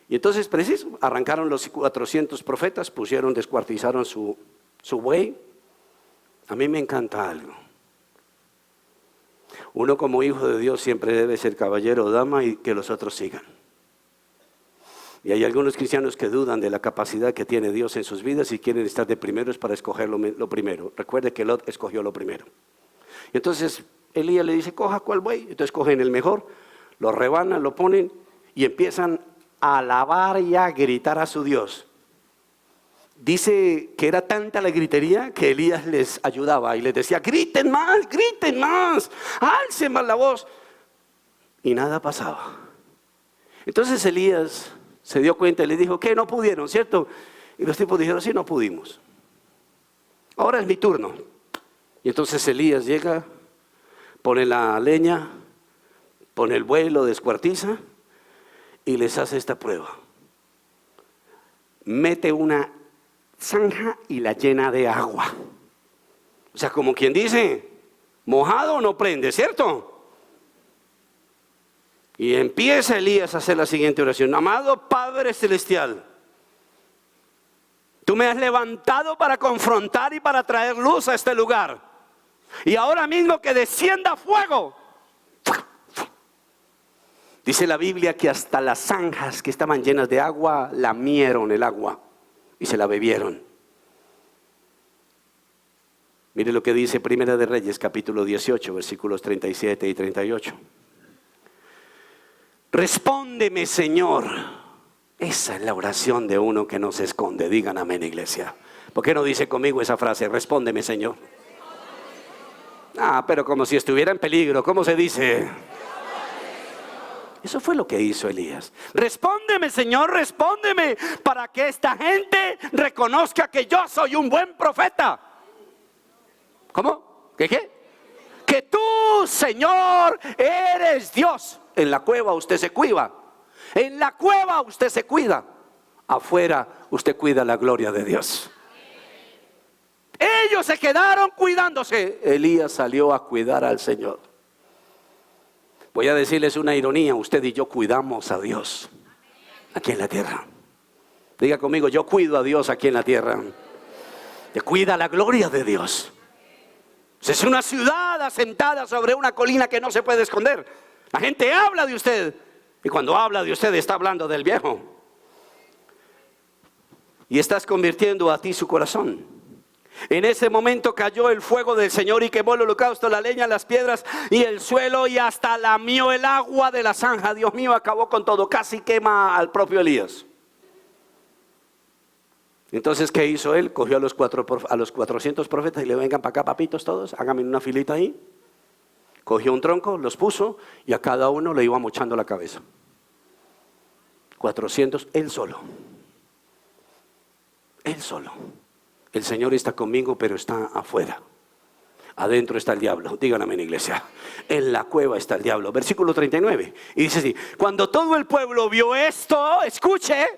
Y entonces, preciso, arrancaron los 400 profetas, descuartizaron su buey. A mí me encanta algo. Uno como hijo de Dios siempre debe ser caballero o dama y que los otros sigan. Y hay algunos cristianos que dudan de la capacidad que tiene Dios en sus vidas y quieren estar de primeros para escoger lo primero. Recuerde que Lot escogió lo primero. Y entonces Elías le dice: coja cuál buey. Entonces cogen el mejor, lo rebanan, lo ponen y empiezan a alabar y a gritar a su Dios. Dice que era tanta la gritería que Elías les ayudaba y les decía: griten más, alcen más la voz. Y nada pasaba. Entonces Elías se dio cuenta y le dijo: ¿qué? No pudieron, ¿cierto? Y los tipos dijeron: sí, no pudimos. Ahora es mi turno. Y entonces Elías llega, pone la leña, pone el buey, lo descuartiza y les hace esta prueba. Mete una zanja y la llena de agua. O sea, como quien dice, mojado no prende, ¿cierto? Y empieza Elías a hacer la siguiente oración: amado Padre Celestial, tú me has levantado para confrontar y para traer luz a este lugar. Y ahora mismo que descienda fuego. Dice la Biblia que hasta las zanjas que estaban llenas de agua lamieron el agua y se la bebieron. Mire lo que dice Primera de Reyes, capítulo 18, versículos 37 y 38. Respóndeme, Señor. Esa es la oración de uno que no se esconde. Digan amén, iglesia. ¿Por qué no dice conmigo esa frase? Respóndeme, Señor. Pero como si estuviera en peligro. ¿Cómo se dice? Eso fue lo que hizo Elías. Respóndeme, Señor, respóndeme, para que esta gente reconozca que yo soy un buen profeta. ¿Cómo? ¿Qué? Que tú, Señor, eres Dios. En la cueva usted se cuida. En la cueva usted se cuida. Afuera usted cuida la gloria de Dios. Ellos se quedaron cuidándose. Elías salió a cuidar al Señor. Voy a decirles una ironía: usted y yo cuidamos a Dios aquí en la tierra. Diga conmigo: yo cuido a Dios aquí en la tierra. Te cuida la gloria de Dios. Es una ciudad asentada sobre una colina que no se puede esconder. La gente habla de usted, y cuando habla de usted está hablando del viejo. Y estás convirtiendo a ti su corazón. En ese momento cayó el fuego del Señor y quemó el holocausto, la leña, las piedras y el suelo, y hasta lamió el agua de la zanja. Dios mío, acabó con todo. Casi quema al propio Elías. Entonces, ¿qué hizo él? Cogió a los 400 profetas y le: vengan para acá, papitos, todos, háganme una filita ahí. Cogió un tronco, los puso y a cada uno le iba mochando la cabeza. 400, él solo. Él solo. El Señor está conmigo, pero está afuera. Adentro está el diablo. Díganme, en iglesia. En la cueva está el diablo. Versículo 39. Y dice así: cuando todo el pueblo vio esto, escuche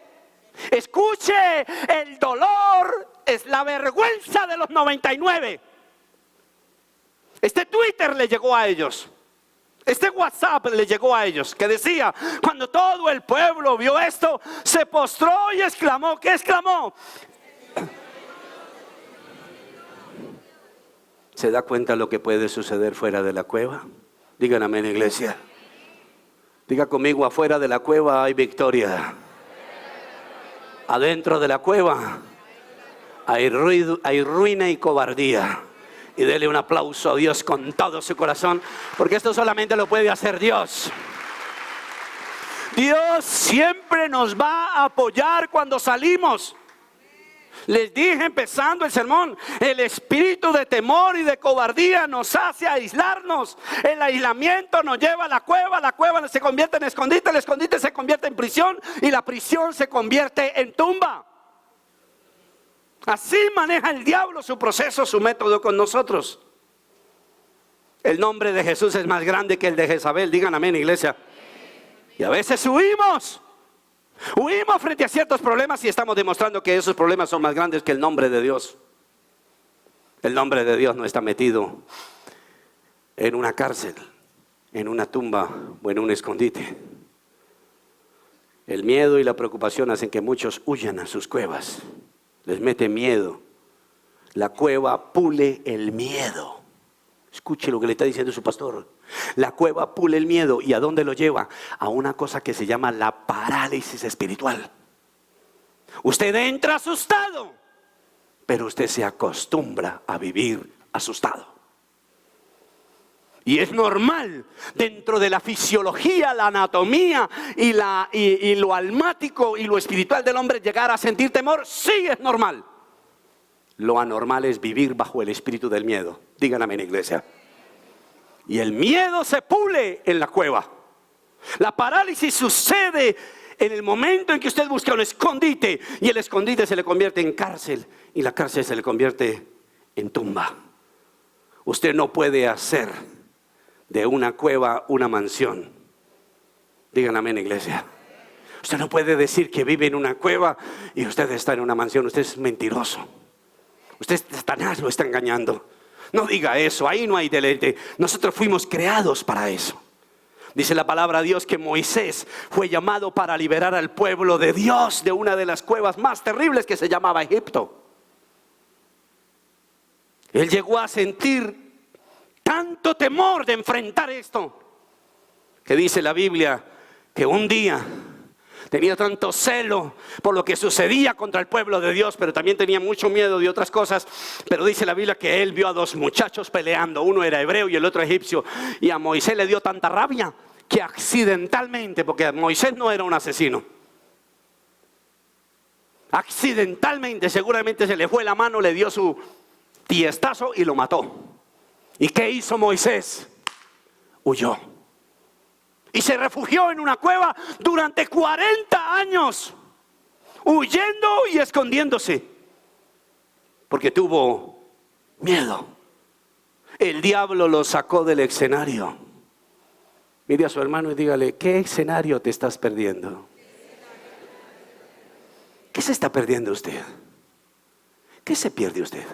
el dolor, es la vergüenza de los 99. Este Twitter le llegó a ellos. Este WhatsApp le llegó a ellos, que decía: cuando todo el pueblo vio esto, se postró y exclamó. ¿Qué exclamó? ¿Se da cuenta lo que puede suceder fuera de la cueva? Digan amén, iglesia. Diga conmigo, afuera de la cueva hay victoria. Adentro de la cueva hay ruina y cobardía. Y dele un aplauso a Dios con todo su corazón, porque esto solamente lo puede hacer Dios. Dios siempre nos va a apoyar cuando salimos. Les dije empezando el sermón, el espíritu de temor y de cobardía nos hace aislarnos. El aislamiento nos lleva a la cueva se convierte en escondite, el escondite se convierte en prisión y la prisión se convierte en tumba. Así maneja el diablo su proceso, su método con nosotros. El nombre de Jesús es más grande que el de Jezabel, digan amén, iglesia. Y a veces huimos frente a ciertos problemas y estamos demostrando que esos problemas son más grandes que el nombre de Dios. El nombre de Dios no está metido en una cárcel, en una tumba o en un escondite. El miedo y la preocupación hacen que muchos huyan a sus cuevas. Les mete miedo. La cueva pule el miedo. Escuche lo que le está diciendo su pastor. La cueva pule el miedo. ¿Y a dónde lo lleva? A una cosa que se llama la parálisis espiritual. Usted entra asustado, pero usted se acostumbra a vivir asustado. Y es normal dentro de la fisiología, la anatomía y lo almático y lo espiritual del hombre llegar a sentir temor. Sí, es normal. Lo anormal es vivir bajo el espíritu del miedo. Díganme en iglesia. Y el miedo se pule en la cueva. La parálisis sucede en el momento en que usted busca un escondite y el escondite se le convierte en cárcel y la cárcel se le convierte en tumba. Usted no puede hacer de una cueva una mansión. Díganme amén, iglesia. Usted no puede decir que vive en una cueva y usted está en una mansión. Usted es mentiroso. Usted Satanás lo está engañando. No diga eso, ahí no hay deleite. Nosotros fuimos creados para eso. Dice la palabra de Dios que Moisés fue llamado para liberar al pueblo de Dios de una de las cuevas más terribles que se llamaba Egipto. Él llegó a sentir tanto temor de enfrentar esto, que dice la Biblia que un día tenía tanto celo por lo que sucedía contra el pueblo de Dios, pero también tenía mucho miedo de otras cosas. Pero dice la Biblia que él vio a dos muchachos peleando, uno era hebreo y el otro egipcio, y a Moisés le dio tanta rabia que accidentalmente, porque Moisés no era un asesino, accidentalmente seguramente se le fue la mano, le dio su tiestazo y lo mató. ¿Y qué hizo Moisés? Huyó. Y se refugió en una cueva durante 40 años, huyendo y escondiéndose, porque tuvo miedo. El diablo lo sacó del escenario. Mire a su hermano y dígale, ¿qué escenario te estás perdiendo? ¿Qué se está perdiendo usted? ¿Qué se pierde usted?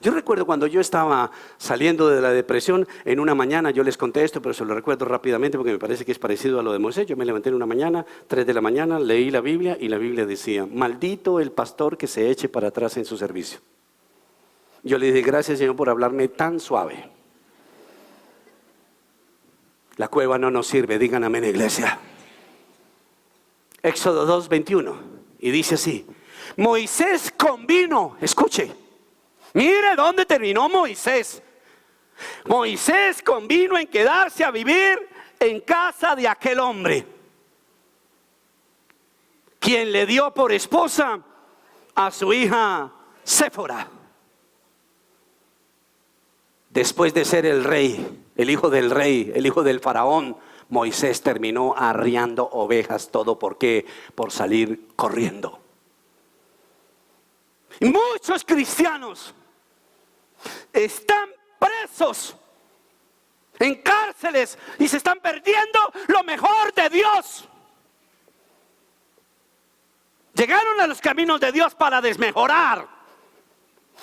Yo recuerdo cuando yo estaba saliendo de la depresión, en una mañana, yo les conté esto, pero se lo recuerdo rápidamente porque me parece que es parecido a lo de Moisés. Yo me levanté en una mañana, 3 de la mañana, leí la Biblia y la Biblia decía, maldito el pastor que se eche para atrás en su servicio. Yo le dije, gracias Señor por hablarme tan suave. La cueva no nos sirve, digan amén, iglesia. Éxodo 2:21, y dice así, Moisés convino, escuche. Mire dónde terminó Moisés. Moisés convino en quedarse a vivir en casa de aquel hombre, quien le dio por esposa a su hija Séfora. Después de ser el rey, el hijo del faraón, Moisés terminó arriando ovejas. ¿Todo por qué? Por salir corriendo. Y muchos cristianos están presos en cárceles y se están perdiendo lo mejor de Dios. Llegaron a los caminos de Dios para desmejorar.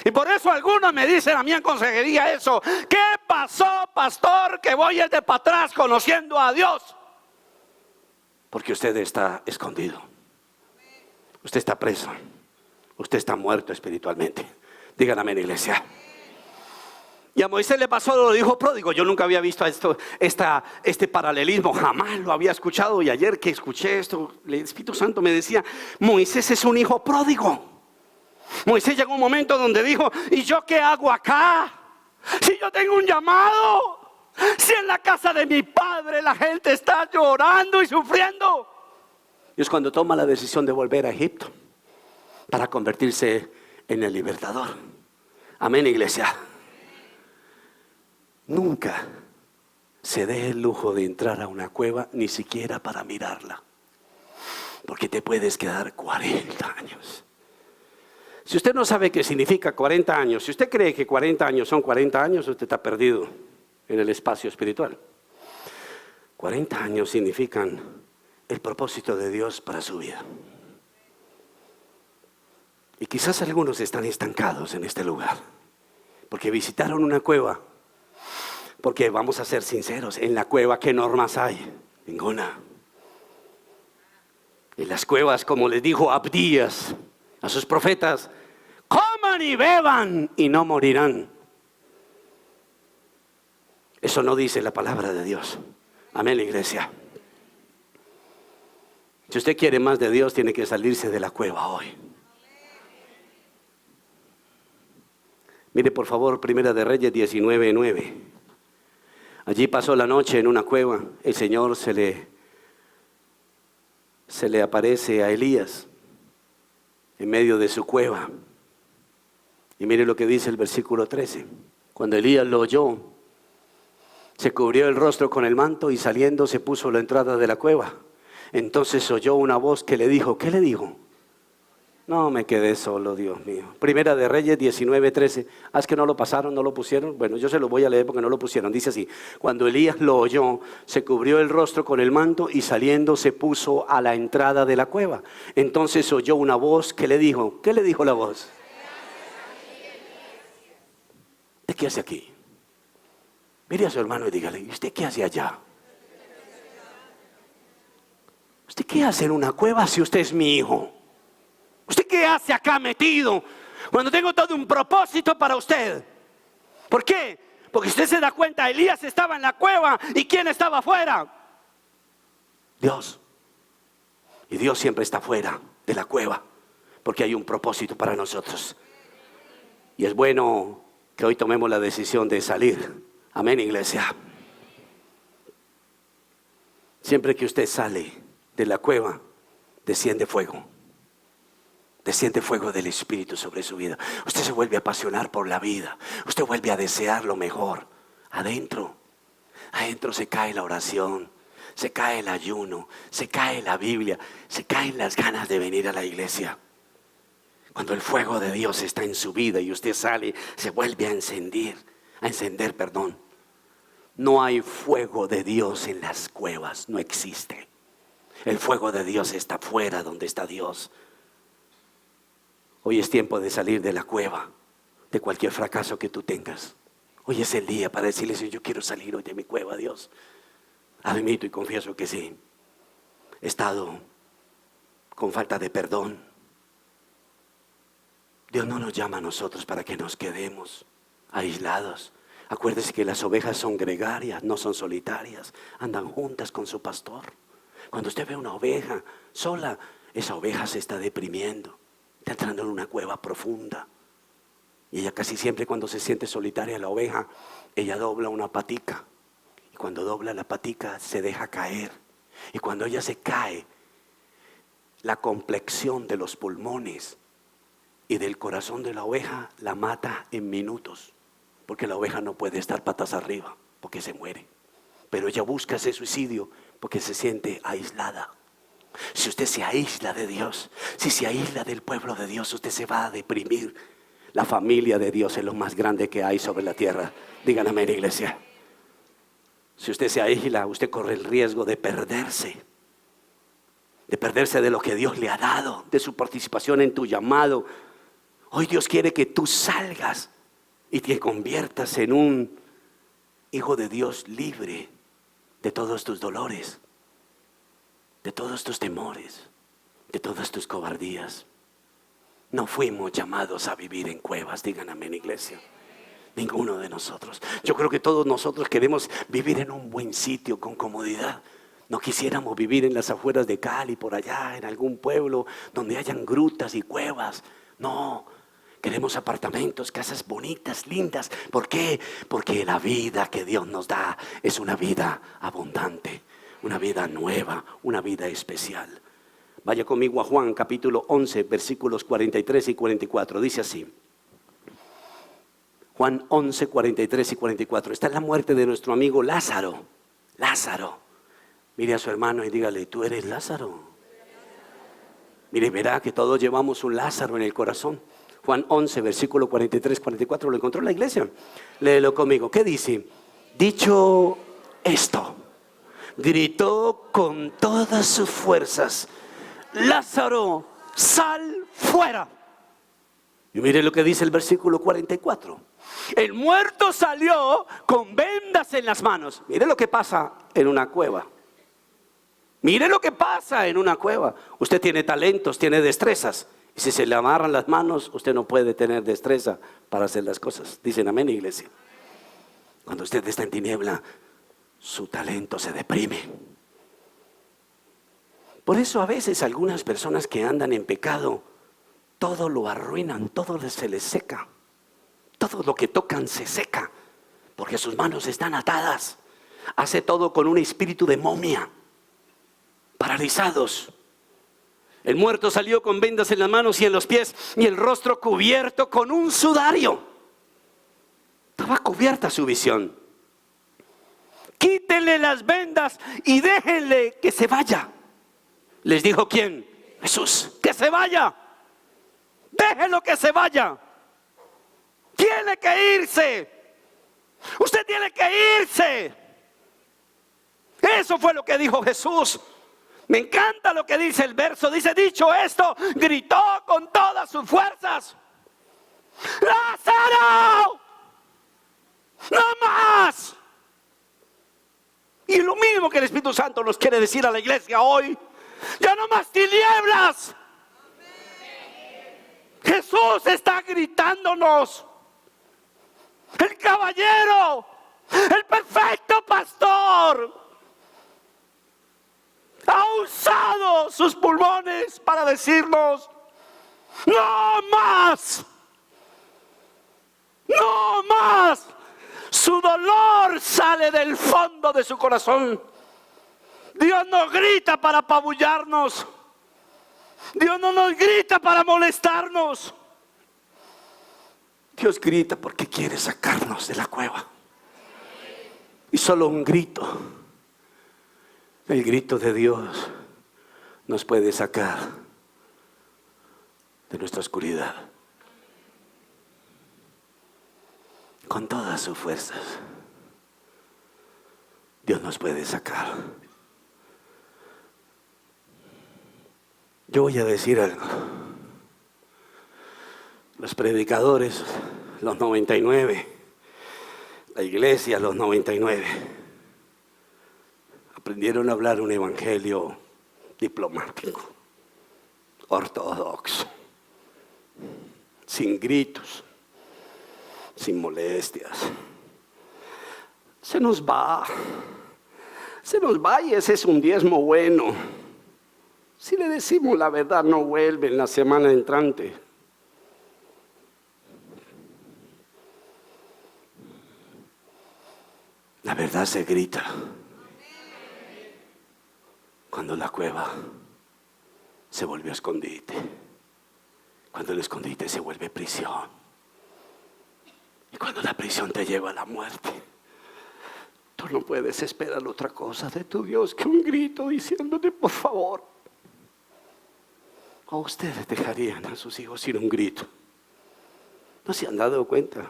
Y por eso algunos me dicen a mí en consejería eso. ¿Qué pasó, pastor? Que voy de para atrás conociendo a Dios. Porque usted está escondido. Usted está preso. Usted está muerto espiritualmente. Díganme, iglesia. Y a Moisés le pasó lo dijo pródigo. Yo nunca había visto este paralelismo, jamás lo había escuchado. Y ayer que escuché esto, el Espíritu Santo me decía, Moisés es un hijo pródigo. Moisés llegó a un momento donde dijo, ¿y yo qué hago acá? Si yo tengo un llamado, si en la casa de mi padre la gente está llorando y sufriendo. Y es cuando toma la decisión de volver a Egipto para convertirse en el libertador. Amén, iglesia. Nunca se dé el lujo de entrar a una cueva, ni siquiera para mirarla, porque te puedes quedar 40 años. Si usted no sabe qué significa 40 años, si usted cree que 40 años son 40 años, usted está perdido en el espacio espiritual. 40 años significan el propósito de Dios para su vida. Y quizás algunos están estancados en este lugar, porque visitaron una cueva. Porque vamos a ser sinceros, en la cueva, ¿qué normas hay? Ninguna. En las cuevas, como les dijo Abdías a sus profetas, coman y beban y no morirán. Eso no dice la palabra de Dios. Amén, iglesia. Si usted quiere más de Dios, tiene que salirse de la cueva hoy. Mire por favor, Primera de Reyes 19:9. Allí pasó la noche en una cueva. El Señor se le aparece a Elías en medio de su cueva. Y mire lo que dice el versículo 13. Cuando Elías lo oyó, se cubrió el rostro con el manto y saliendo se puso a la entrada de la cueva. Entonces oyó una voz que le dijo, ¿qué le dijo? No me quedé solo, Dios mío. Primera de Reyes 19:13. ¿Es que no lo pasaron, no lo pusieron? Bueno, yo se lo voy a leer porque no lo pusieron. Dice así, cuando Elías lo oyó, se cubrió el rostro con el manto y saliendo se puso a la entrada de la cueva. Entonces oyó una voz que le dijo, ¿qué le dijo la voz? ¿De qué hace aquí? Mire a su hermano y dígale, ¿y usted qué hace allá? ¿Usted qué hace en una cueva si usted es mi hijo? ¿Usted qué hace acá metido cuando tengo todo un propósito para usted? ¿Por qué? Porque usted se da cuenta, Elías estaba en la cueva y ¿quién estaba afuera? Dios. Y Dios siempre está fuera de la cueva porque hay un propósito para nosotros. Y es bueno que hoy tomemos la decisión de salir. Amén, iglesia. Siempre que usted sale de la cueva, desciende fuego. Desciende fuego del Espíritu sobre su vida. Usted se vuelve a apasionar por la vida. Usted vuelve a desear lo mejor. Adentro se cae la oración, se cae el ayuno, se cae la Biblia, se caen las ganas de venir a la iglesia. Cuando el fuego de Dios está en su vida y usted sale, se vuelve a encender. No hay fuego de Dios en las cuevas, no existe. El fuego de Dios está fuera donde está Dios. Hoy es tiempo de salir de la cueva, de cualquier fracaso que tú tengas. Hoy es el día para decirle, yo quiero salir hoy de mi cueva, Dios. Admito y confieso que sí. He estado con falta de perdón. Dios no nos llama a nosotros para que nos quedemos aislados. Acuérdese que las ovejas son gregarias, no son solitarias. Andan juntas con su pastor. Cuando usted ve una oveja sola, esa oveja se está deprimiendo. Está entrando en una cueva profunda. Y ella casi siempre cuando se siente solitaria la oveja, ella dobla una patica. Y cuando dobla la patica se deja caer. Y cuando ella se cae, la complexión de los pulmones y del corazón de la oveja la mata en minutos. Porque la oveja no puede estar patas arriba, porque se muere. Pero ella busca ese suicidio porque se siente aislada. Si usted se aísla de Dios, si se aísla del pueblo de Dios, usted se va a deprimir. La familia de Dios es lo más grande que hay sobre la tierra. Díganme, amén, iglesia. Si usted se aísla, usted corre el riesgo de perderse de lo que Dios le ha dado, de su participación en tu llamado. Hoy Dios quiere que tú salgas y te conviertas en un hijo de Dios libre de todos tus dolores, de todos tus temores, de todas tus cobardías. No fuimos llamados a vivir en cuevas, digan amén, iglesia. Ninguno de nosotros. Yo creo que todos nosotros queremos vivir en un buen sitio con comodidad. No quisiéramos vivir en las afueras de Cali, por allá, en algún pueblo donde hayan grutas y cuevas. No, queremos apartamentos, casas bonitas, lindas. ¿Por qué? Porque la vida que Dios nos da es una vida abundante, una vida nueva, una vida especial. Vaya conmigo a Juan capítulo 11, versículos 43 y 44. Dice así. Juan 11, 43 y 44. Está la muerte de nuestro amigo Lázaro. Lázaro. Mire a su hermano y dígale, ¿tú eres Lázaro? Mire, verá que todos llevamos un Lázaro en el corazón. Juan 11, versículo 43, 44. ¿Lo encontró en la iglesia? Léelo conmigo. ¿Qué dice? Dicho esto, gritó con todas sus fuerzas, Lázaro, sal fuera. Y mire lo que dice el versículo 44. El muerto salió con vendas en las manos. Mire lo que pasa en una cueva. Mire lo que pasa en una cueva. Usted tiene talentos, tiene destrezas. Y si se le amarran las manos, usted no puede tener destreza para hacer las cosas. Dicen amén, iglesia. Cuando usted está en tiniebla, su talento se deprime. Por eso a veces algunas personas que andan en pecado, todo lo arruinan, todo se les seca. Todo lo que tocan se seca, porque sus manos están atadas. Hace todo con un espíritu de momia, paralizados. El muerto salió con vendas en las manos y en los pies y el rostro cubierto con un sudario. Estaba cubierta su visión. Quítenle las vendas y déjenle que se vaya. Les dijo ¿quién? Jesús, que se vaya. Déjenlo que se vaya. Tiene que irse. Usted tiene que irse. Eso fue lo que dijo Jesús. Me encanta lo que dice el verso. Dice, dicho esto, gritó con todas sus fuerzas, ¡Lázaro! ¡No más! Y lo mismo que el Espíritu Santo nos quiere decir a la iglesia hoy. Ya no más tinieblas. Jesús está gritándonos. El caballero, el perfecto pastor, ha usado sus pulmones para decirnos, no más, no más. Su dolor sale del fondo de su corazón. Dios no grita para apabullarnos. Dios no nos grita para molestarnos. Dios grita porque quiere sacarnos de la cueva. Y solo un grito, el grito de Dios, nos puede sacar de nuestra oscuridad. Con todas sus fuerzas, Dios nos puede sacar. Yo voy a decir algo. Los predicadores, los 99, la iglesia, los 99, aprendieron a hablar un evangelio diplomático, ortodoxo, sin gritos, sin molestias. Se nos va y ese es un diezmo bueno. Si le decimos la verdad, no vuelve en la semana entrante. La verdad se grita cuando la cueva se volvió escondite, cuando el escondite se vuelve prisión y cuando la prisión te lleva a la muerte. Tú no puedes esperar otra cosa de tu Dios que un grito diciéndote por favor. ¿O ustedes dejarían a sus hijos sin un grito? ¿No se han dado cuenta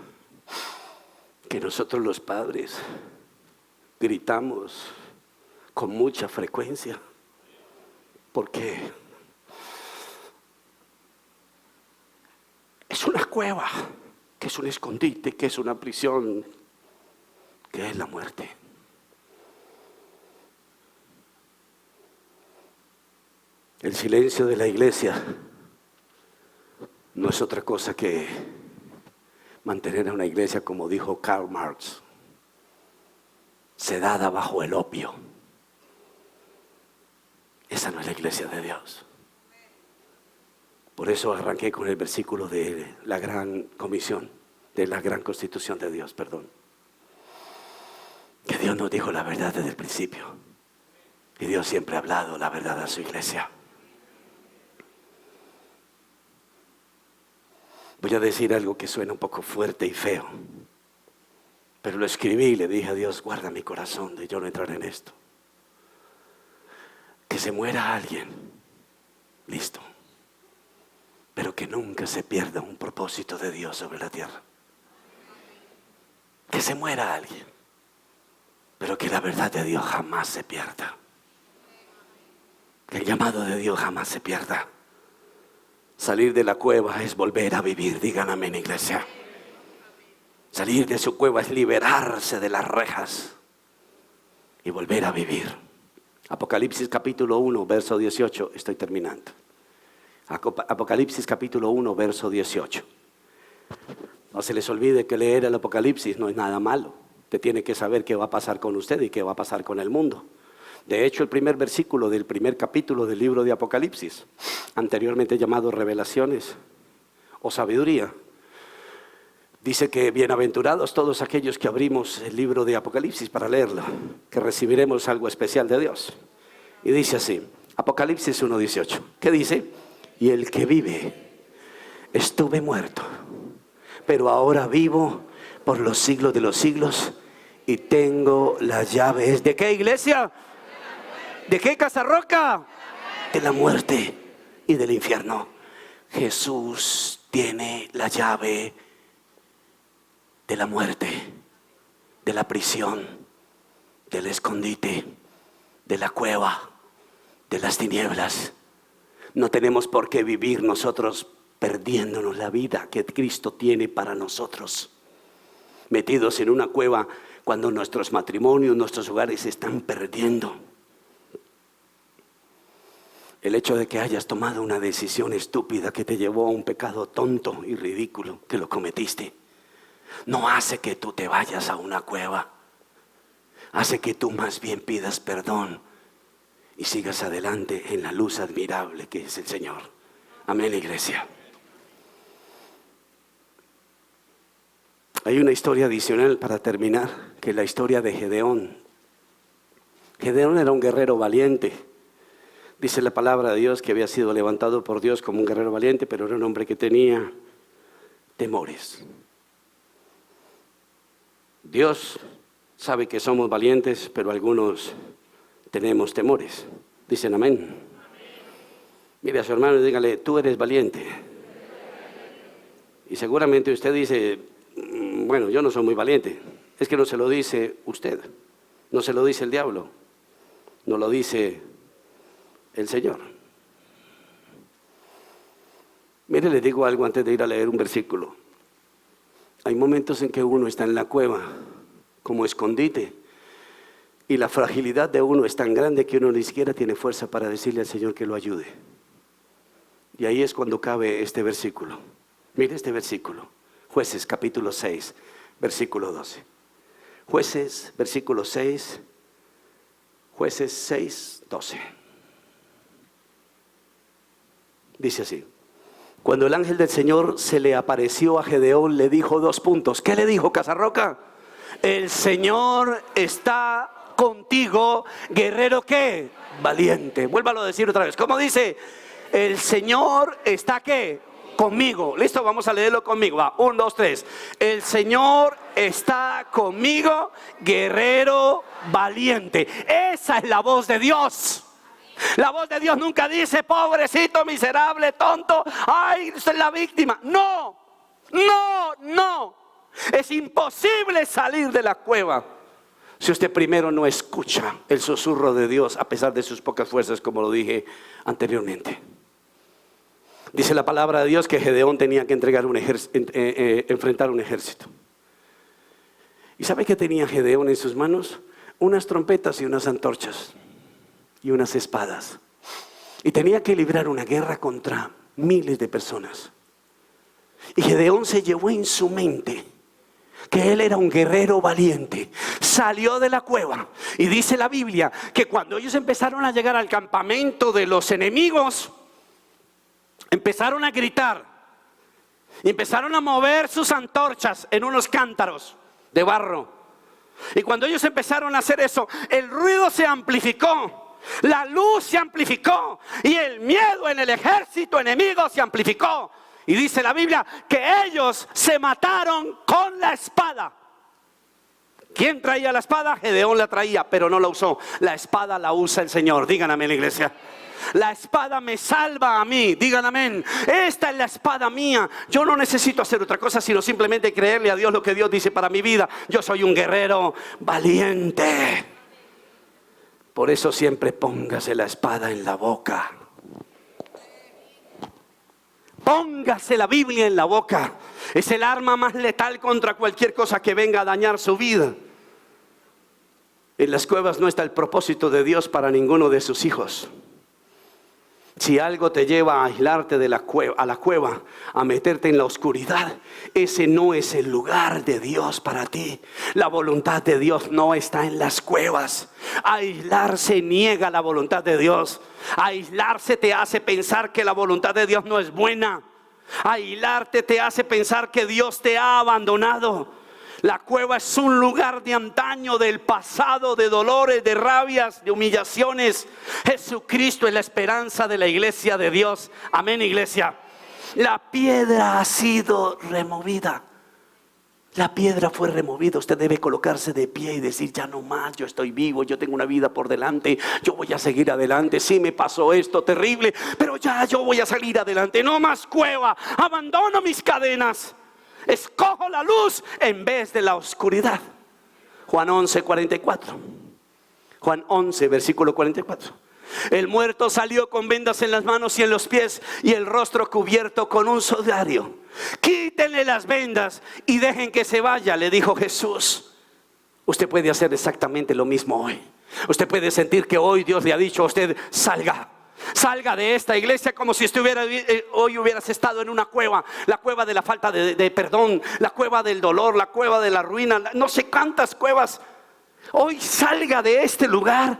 que nosotros los padres gritamos con mucha frecuencia? Porque es una cueva, que es un escondite, que es una prisión, que es la muerte. El silencio de la iglesia no es otra cosa que mantener a una iglesia, como dijo Karl Marx, sedada bajo el opio. Esa no es la iglesia de Dios. Por eso arranqué con el versículo de la gran comisión, de la gran constitución de Dios, perdón. Que Dios nos dijo la verdad desde el principio. Y Dios siempre ha hablado la verdad a su iglesia. Voy a decir algo que suena un poco fuerte y feo, pero lo escribí y le dije a Dios, guarda mi corazón de yo no entrar en esto. Que se muera alguien, listo, pero que nunca se pierda un propósito de Dios sobre la tierra. Que se muera alguien, pero que la verdad de Dios jamás se pierda. Que el llamado de Dios jamás se pierda. Salir de la cueva es volver a vivir, digan amén, iglesia. Salir de su cueva es liberarse de las rejas y volver a vivir. Apocalipsis capítulo 1, verso 18, estoy terminando. Apocalipsis capítulo 1, verso 18. No se les olvide que leer el Apocalipsis no es nada malo. Usted tiene que saber qué va a pasar con usted y qué va a pasar con el mundo. De hecho, el primer versículo del primer capítulo del libro de Apocalipsis, anteriormente llamado Revelaciones o Sabiduría, dice que bienaventurados todos aquellos que abrimos el libro de Apocalipsis para leerlo, que recibiremos algo especial de Dios. Y dice así, Apocalipsis 1:18, ¿qué dice? Y el que vive, estuve muerto, pero ahora vivo por los siglos de los siglos y tengo las llaves. ¿De qué, iglesia? ¿De qué, Casa Roca? De la muerte y del infierno. Jesús tiene la llave de la muerte, de la prisión, del escondite, de la cueva, de las tinieblas. No tenemos por qué vivir nosotros perdiéndonos la vida que Cristo tiene para nosotros, metidos en una cueva cuando nuestros matrimonios, nuestros hogares se están perdiendo. El hecho de que hayas tomado una decisión estúpida que te llevó a un pecado tonto y ridículo, que lo cometiste, no hace que tú te vayas a una cueva. Hace que tú más bien pidas perdón y sigas adelante en la luz admirable que es el Señor. Amén, iglesia. Hay una historia adicional para terminar, que es la historia de Gedeón. Gedeón era un guerrero valiente. Dice la palabra de Dios que había sido levantado por Dios como un guerrero valiente, pero era un hombre que tenía temores. Dios sabe que somos valientes, pero algunos tenemos temores. Dicen amén. Mire a su hermano y dígale, tú eres valiente. Y seguramente usted dice, bueno, yo no soy muy valiente. Es que no se lo dice usted, no se lo dice el diablo, no lo dice el Señor. Mire, le digo algo antes de ir a leer un versículo. Hay momentos en que uno está en la cueva como escondite y la fragilidad de uno es tan grande que uno ni siquiera tiene fuerza para decirle al Señor que lo ayude. Y ahí es cuando cabe este versículo. Mire este versículo, Jueces capítulo 6, versículo 12. Jueces, versículo 6, Jueces 6, 12. Dice así: cuando el ángel del Señor se le apareció a Gedeón, le dijo 2 puntos. ¿Qué le dijo, Casa Roca? El Señor está contigo, guerrero, ¿qué? Valiente. Vuélvalo a decir otra vez. ¿Cómo dice? El Señor está, ¿qué? Conmigo. Listo, vamos a leerlo conmigo. Va, 1, 2, 3. El Señor está conmigo, guerrero valiente. Esa es la voz de Dios. La voz de Dios nunca dice, pobrecito, miserable, tonto, ay, usted es la víctima. No, no, no. Es imposible salir de la cueva si usted primero no escucha el susurro de Dios a pesar de sus pocas fuerzas, como lo dije anteriormente. Dice la palabra de Dios que Gedeón tenía que enfrentar un ejército. ¿Y sabe qué tenía Gedeón en sus manos? Unas trompetas y unas antorchas y unas espadas. Y tenía que librar una guerra contra miles de personas. Y Gedeón se llevó en su mente que él era un guerrero valiente. Salió de la cueva y dice la Biblia que cuando ellos empezaron a llegar al campamento de los enemigos, empezaron a gritar y empezaron a mover sus antorchas en unos cántaros de barro. Y cuando ellos empezaron a hacer eso, el ruido se amplificó, la luz se amplificó y el miedo en el ejército enemigo se amplificó. Y dice la Biblia que ellos se mataron con la espada. ¿Quién traía la espada? Gedeón la traía, pero no la usó. La espada la usa el Señor. Digan amén, la iglesia. La espada me salva a mí. Digan amén. Esta es la espada mía. Yo no necesito hacer otra cosa sino simplemente creerle a Dios lo que Dios dice para mi vida. Yo soy un guerrero valiente. Por eso siempre póngase la espada en la boca. Póngase la Biblia en la boca. Es el arma más letal contra cualquier cosa que venga a dañar su vida. En las cuevas no está el propósito de Dios para ninguno de sus hijos. Si algo te lleva a aislarte de la cueva, a meterte en la oscuridad, ese no es el lugar de Dios para ti. La voluntad de Dios no está en las cuevas. Aislarse niega la voluntad de Dios. Aislarse te hace pensar que la voluntad de Dios no es buena. Aislarte te hace pensar que Dios te ha abandonado. La cueva es un lugar de antaño, del pasado, de dolores, de rabias, de humillaciones. Jesucristo es la esperanza de la iglesia de Dios. Amén, iglesia. La piedra ha sido removida. La piedra fue removida. Usted debe colocarse de pie y decir: ya no más, yo estoy vivo, yo tengo una vida por delante, yo voy a seguir adelante. Sí, me pasó esto terrible, pero ya yo voy a salir adelante. No más cueva, abandono mis cadenas. Escojo la luz en vez de la oscuridad. Juan 11, 44. Juan 11, versículo 44. El muerto salió con vendas en las manos y en los pies y el rostro cubierto con un sudario. Quítenle las vendas y dejen que se vaya, le dijo Jesús. Usted puede hacer exactamente lo mismo hoy. Usted puede sentir que hoy Dios le ha dicho a usted: salga. Salga de esta iglesia como si hoy hubieras estado en una cueva. La cueva de la falta de perdón, la cueva del dolor, la cueva de la ruina, no sé cuántas cuevas. Hoy salga de este lugar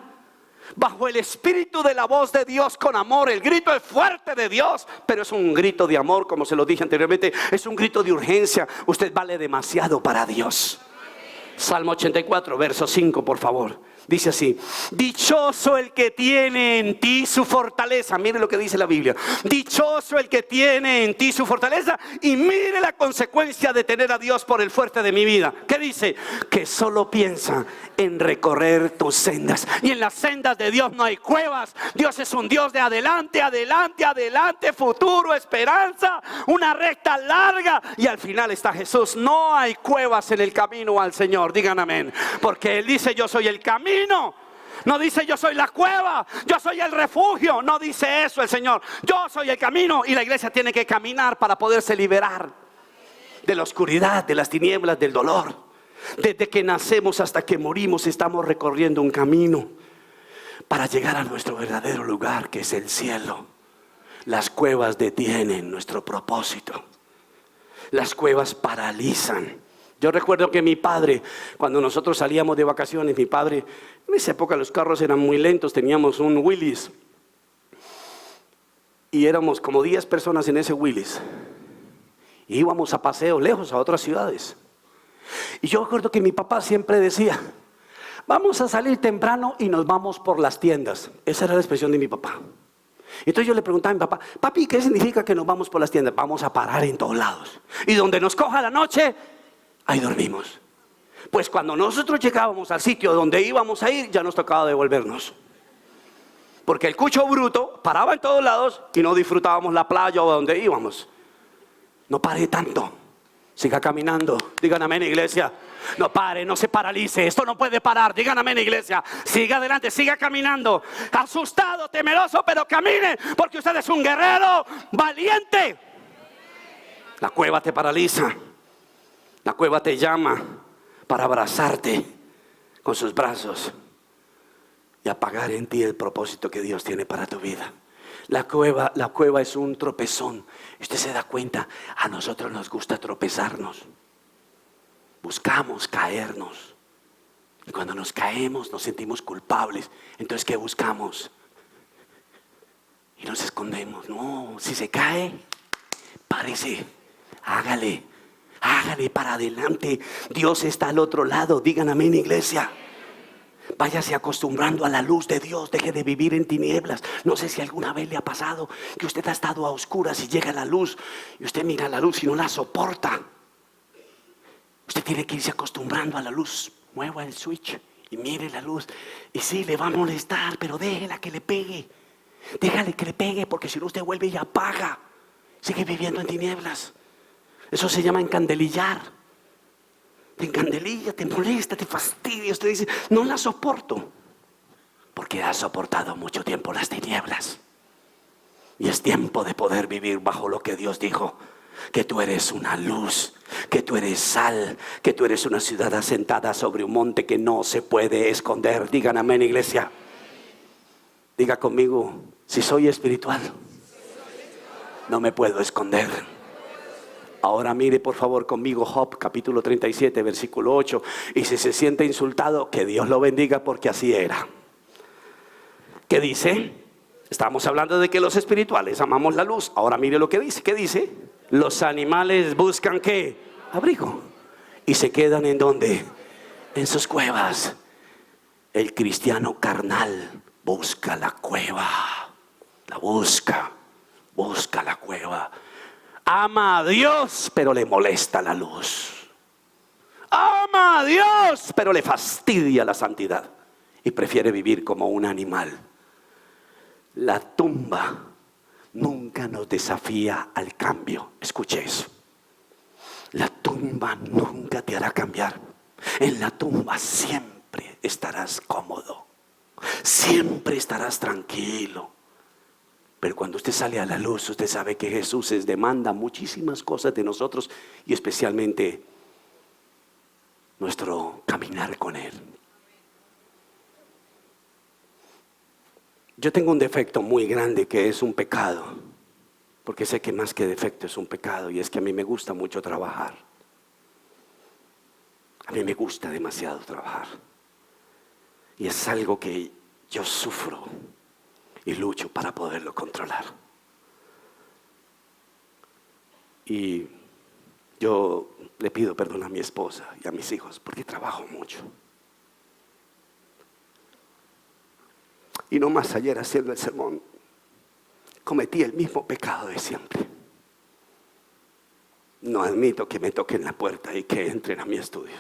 bajo el espíritu de la voz de Dios con amor. El grito es fuerte de Dios, pero es un grito de amor, como se lo dije anteriormente. Es un grito de urgencia. Usted vale demasiado para Dios. Salmo 84, verso 5, por favor. Dice así: dichoso el que tiene en ti su fortaleza. Mire lo que dice la Biblia. Dichoso el que tiene en ti su fortaleza. Y mire la consecuencia de tener a Dios por el fuerte de mi vida. ¿Qué dice? Que solo piensa en recorrer tus sendas. Y en las sendas de Dios no hay cuevas. Dios es un Dios de adelante, adelante, adelante, futuro, esperanza, una recta larga. Y al final está Jesús. No hay cuevas en el camino al Señor. Digan amén. Porque Él dice: yo soy el camino. No dice: yo soy la cueva, yo soy el refugio. No dice eso el Señor. Yo soy el camino. Y la iglesia tiene que caminar para poderse liberar de la oscuridad, de las tinieblas, del dolor. Desde que nacemos hasta que morimos estamos recorriendo un camino para llegar a nuestro verdadero lugar, que es el cielo. Las cuevas detienen nuestro propósito. Las cuevas paralizan. Yo recuerdo que mi padre, cuando nosotros salíamos de vacaciones, mi padre, en esa época los carros eran muy lentos, teníamos un Willys y éramos como 10 personas en ese Willys. Y íbamos a paseos lejos, a otras ciudades. Y yo recuerdo que mi papá siempre decía: vamos a salir temprano y nos vamos por las tiendas. Esa era la expresión de mi papá. Entonces yo le preguntaba a mi papá: papi, ¿qué significa que nos vamos por las tiendas? Vamos a parar en todos lados. Y donde nos coja la noche, ahí dormimos. Pues cuando nosotros llegábamos al sitio donde íbamos a ir, ya nos tocaba devolvernos. Porque el cucho bruto paraba en todos lados y no disfrutábamos la playa o donde íbamos. No pare tanto. Siga caminando. Digan amén, iglesia. No pare, no se paralice. Esto no puede parar. Digan amén, iglesia. Siga adelante, siga caminando. Asustado, temeroso, pero camine. Porque usted es un guerrero valiente. La cueva te paraliza. La cueva te llama para abrazarte con sus brazos y apagar en ti el propósito que Dios tiene para tu vida. La cueva es un tropezón. Usted se da cuenta, a nosotros nos gusta tropezarnos. Buscamos caernos. Y cuando nos caemos nos sentimos culpables. Entonces, ¿qué buscamos? Y nos escondemos. No, si se cae, párese, hágale para adelante. Dios está al otro lado. Digan amén, iglesia. Váyase acostumbrando a la luz de Dios. Deje de vivir en tinieblas. No sé si alguna vez le ha pasado que usted ha estado a oscuras y llega la luz y usted mira la luz y no la soporta. Usted tiene que irse acostumbrando a la luz. Mueva el switch y mire la luz. Y sí, le va a molestar, pero déjela que le pegue. Déjale que le pegue, porque si no usted vuelve y apaga. Sigue viviendo en tinieblas. Eso se llama encandelillar. Te encandelilla, te molesta, te fastidia. Usted dice, no la soporto. Porque ha soportado mucho tiempo las tinieblas. Y es tiempo de poder vivir bajo lo que Dios dijo. Que tú eres una luz, que tú eres sal, que tú eres una ciudad asentada sobre un monte que no se puede esconder. Digan amén, iglesia. Diga conmigo, si soy espiritual, no me puedo esconder. Ahora mire por favor conmigo Job capítulo 37 versículo 8. Y si se siente insultado, que Dios lo bendiga, porque así era. ¿Qué dice? Estamos hablando de que los espirituales amamos la luz. Ahora mire lo que dice. ¿Qué dice? Los animales buscan ¿qué? Abrigo. ¿Y se quedan en dónde? En sus cuevas. El cristiano carnal busca la cueva. La busca la cueva. Ama a Dios, pero le molesta la luz. Ama a Dios, pero le fastidia la santidad. Y prefiere vivir como un animal. La tumba nunca nos desafía al cambio. Escuche eso. La tumba nunca te hará cambiar. En la tumba siempre estarás cómodo. Siempre estarás tranquilo. Pero cuando usted sale a la luz, usted sabe que Jesús demanda muchísimas cosas de nosotros, y especialmente nuestro caminar con Él. Yo tengo un defecto muy grande que es un pecado, porque sé que más que defecto es un pecado, y es que a mí me gusta mucho trabajar. A mí me gusta demasiado trabajar. Y es algo que yo sufro y lucho para poderlo controlar. Y yo le pido perdón a mi esposa y a mis hijos porque trabajo mucho. Y no más ayer haciendo el sermón, cometí el mismo pecado de siempre. No admito que me toquen la puerta y que entren a mi estudio.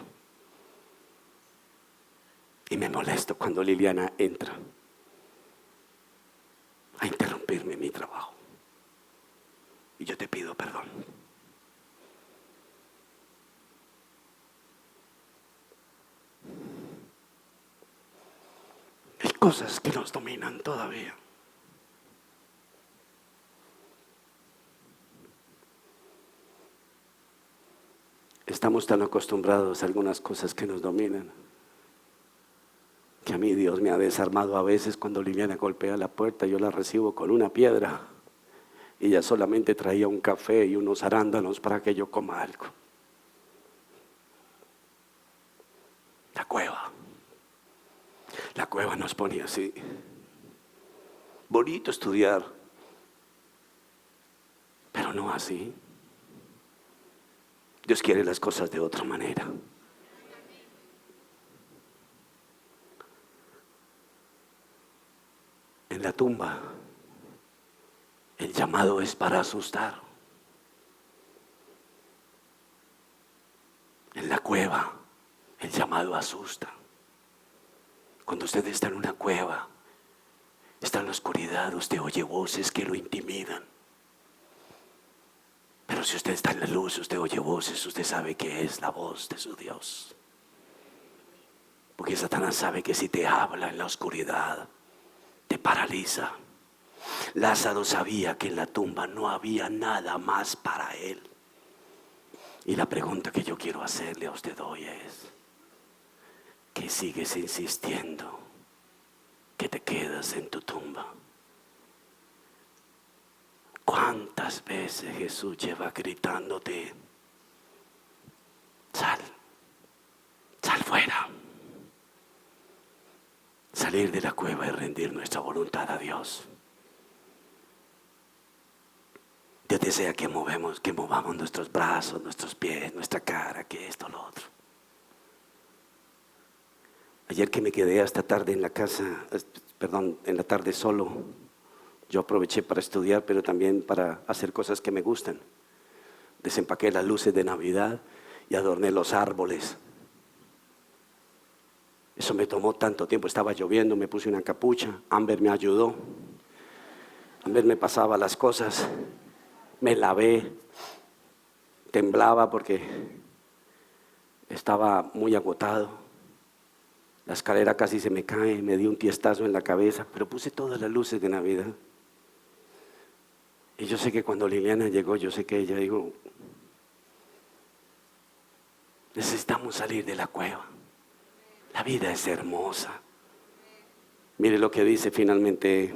Y me molesto cuando Liliana entra a interrumpirme mi trabajo. Y yo te pido perdón. Hay cosas que nos dominan todavía. Estamos tan acostumbrados a algunas cosas que nos dominan, que a mí Dios me ha desarmado a veces. Cuando Liliana golpea la puerta, yo la recibo con una piedra. Y ella solamente traía un café y unos arándanos para que yo coma algo. La cueva nos pone así. Bonito estudiar, pero no así. Dios quiere las cosas de otra manera. En la tumba, el llamado es para asustar. En la cueva, el llamado asusta. Cuando usted está en una cueva, está en la oscuridad, usted oye voces que lo intimidan. Pero si usted está en la luz, usted oye voces, usted sabe que es la voz de su Dios. Porque Satanás sabe que si te habla en la oscuridad, te paraliza. Lázaro sabía que en la tumba no había nada más para él. Y la pregunta que yo quiero hacerle a usted hoy es: ¿qué sigues insistiendo que te quedas en tu tumba? ¿Cuántas veces Jesús lleva gritándote? Sal, sal fuera. Salir de la cueva y rendir nuestra voluntad a Dios. Dios desea que movamos nuestros brazos, nuestros pies, nuestra cara, que esto, lo otro. Ayer que me quedé hasta tarde en la casa, en la tarde solo, yo aproveché para estudiar, pero también para hacer cosas que me gustan. Desempaqué las luces de Navidad y adorné los árboles. Eso me tomó tanto tiempo, estaba lloviendo, me puse una capucha, Amber me ayudó. Amber me pasaba las cosas, me lavé, temblaba porque estaba muy agotado. La escalera casi se me cae, me dio un tiestazo en la cabeza, pero puse todas las luces de Navidad. Y yo sé que cuando Liliana llegó, yo sé que ella dijo, necesitamos salir de la cueva. La vida es hermosa. Mire lo que dice finalmente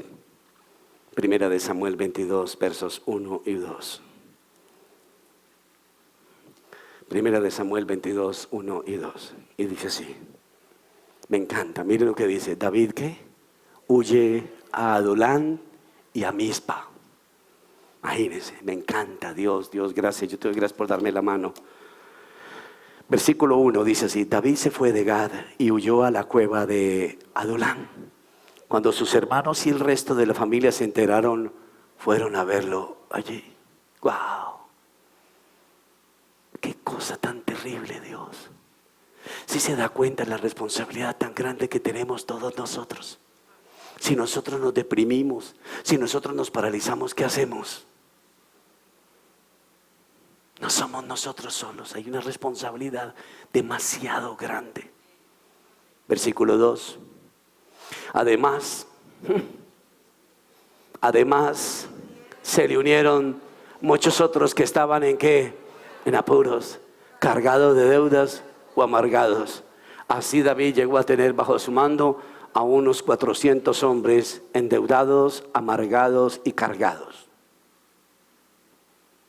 Primera de Samuel 22, versos 1 y 2. Primera de Samuel 22, 1 y 2. Y dice así. Me encanta, mire lo que dice. David, ¿qué? Huye a Adulán y a Mizpa. Imagínense, me encanta. Dios, gracias. Yo te doy gracias por darme la mano. Versículo 1 dice así: David se fue de Gad y huyó a la cueva de Adulán. Cuando sus hermanos y el resto de la familia se enteraron, fueron a verlo allí. ¡Wow! ¡Qué cosa tan terrible, Dios! Si se da cuenta de la responsabilidad tan grande que tenemos todos nosotros. Si nosotros nos deprimimos, si nosotros nos paralizamos, ¿qué hacemos? No somos nosotros solos, hay una responsabilidad demasiado grande. Versículo 2. Además, se le unieron muchos otros que estaban ¿en qué? En apuros, cargados de deudas o amargados. Así David llegó a tener bajo su mando a unos 400 hombres endeudados, amargados y cargados.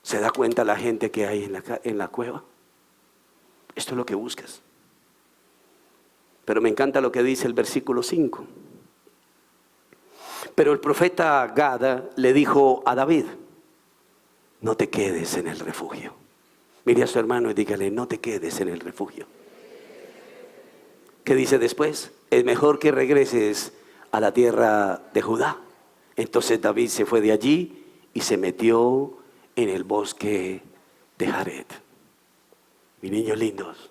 ¿Se da cuenta la gente que hay en la cueva? Esto es lo que buscas. Pero me encanta lo que dice el versículo 5. Pero el profeta Gad le dijo a David: no te quedes en el refugio. Mire a su hermano y dígale: no te quedes en el refugio. ¿Qué dice después? Es mejor que regreses a la tierra de Judá. Entonces David se fue de allí y se metió en el bosque de Jared. Mis niños lindos,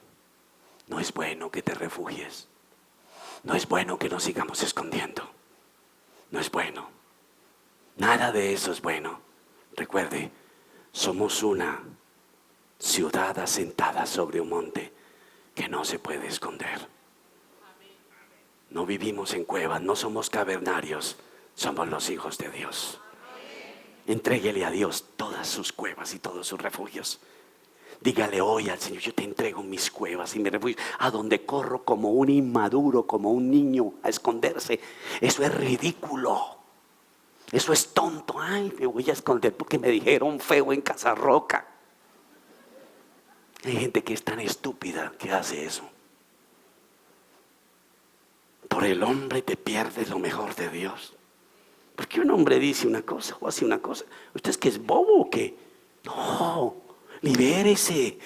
no es bueno que te refugies. No es bueno que nos sigamos escondiendo. No es bueno. Nada de eso es bueno. Recuerde, somos una ciudad asentada sobre un monte que no se puede esconder. No vivimos en cuevas, no somos cavernarios, somos los hijos de Dios. Entréguele a Dios todas sus cuevas y todos sus refugios. Dígale hoy al Señor: yo te entrego mis cuevas y mis refugios, a donde corro como un inmaduro, como un niño a esconderse. Eso es ridículo. Eso es tonto. Ay, me voy a esconder porque me dijeron feo en Casa Roca. Hay gente que es tan estúpida que hace eso. Por el hombre te pierdes lo mejor de Dios. Porque un hombre dice una cosa o hace una cosa. ¿Usted es que es bobo o qué? No, libérese.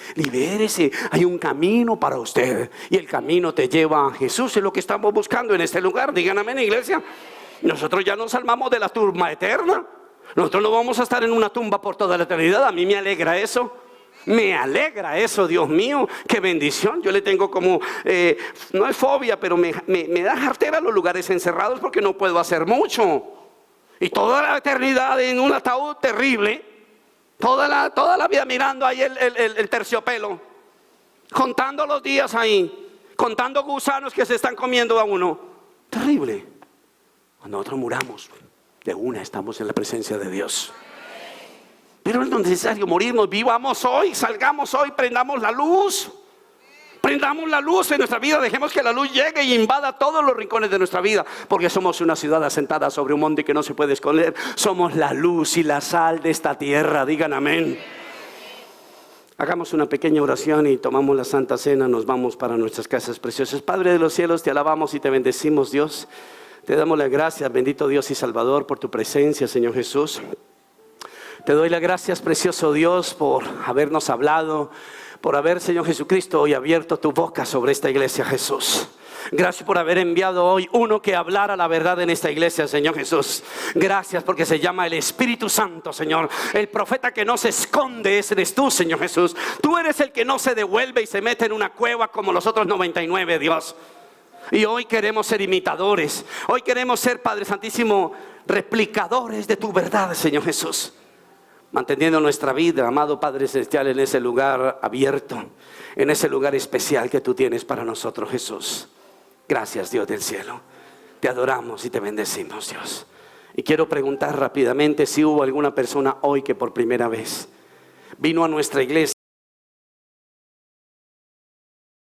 Hay un camino para usted. Y el camino te lleva a Jesús. Es lo que estamos buscando en este lugar. Digan amén, iglesia. Nosotros ya nos salvamos de la tumba eterna. Nosotros no vamos a estar en una tumba por toda la eternidad. A mí me alegra eso. Me alegra eso, Dios mío, qué bendición. Yo le tengo como, no es fobia, pero me da jartera los lugares encerrados porque no puedo hacer mucho. Y toda la eternidad en un ataúd terrible, toda la vida mirando ahí el terciopelo, contando los días ahí, contando gusanos que se están comiendo a uno. Terrible. Cuando nosotros muramos, de una estamos en la presencia de Dios. Pero no es necesario morirnos, vivamos hoy, salgamos hoy, prendamos la luz. Prendamos la luz en nuestra vida, dejemos que la luz llegue y invada todos los rincones de nuestra vida, porque somos una ciudad asentada sobre un monte que no se puede esconder. Somos la luz y la sal de esta tierra, digan amén. Hagamos una pequeña oración y tomamos la Santa Cena, nos vamos para nuestras casas preciosas. Padre de los cielos, te alabamos y te bendecimos, Dios. Te damos las gracias, bendito Dios y Salvador, por tu presencia, Señor Jesús. Te doy las gracias, precioso Dios, por habernos hablado, por haber, Señor Jesucristo, hoy abierto tu boca sobre esta iglesia, Jesús. Gracias por haber enviado hoy uno que hablara la verdad en esta iglesia, Señor Jesús. Gracias porque se llama el Espíritu Santo, Señor. El profeta que no se esconde, ese eres tú, Señor Jesús. Tú eres el que no se devuelve y se mete en una cueva como los otros 99, Dios. Y hoy queremos ser imitadores. Hoy queremos ser, Padre Santísimo, replicadores de tu verdad, Señor Jesús. Manteniendo nuestra vida, amado Padre Celestial, en ese lugar abierto, en ese lugar especial que tú tienes para nosotros, Jesús. Gracias, Dios del cielo. Te adoramos y te bendecimos, Dios. Y quiero preguntar rápidamente si hubo alguna persona hoy que por primera vez vino a nuestra iglesia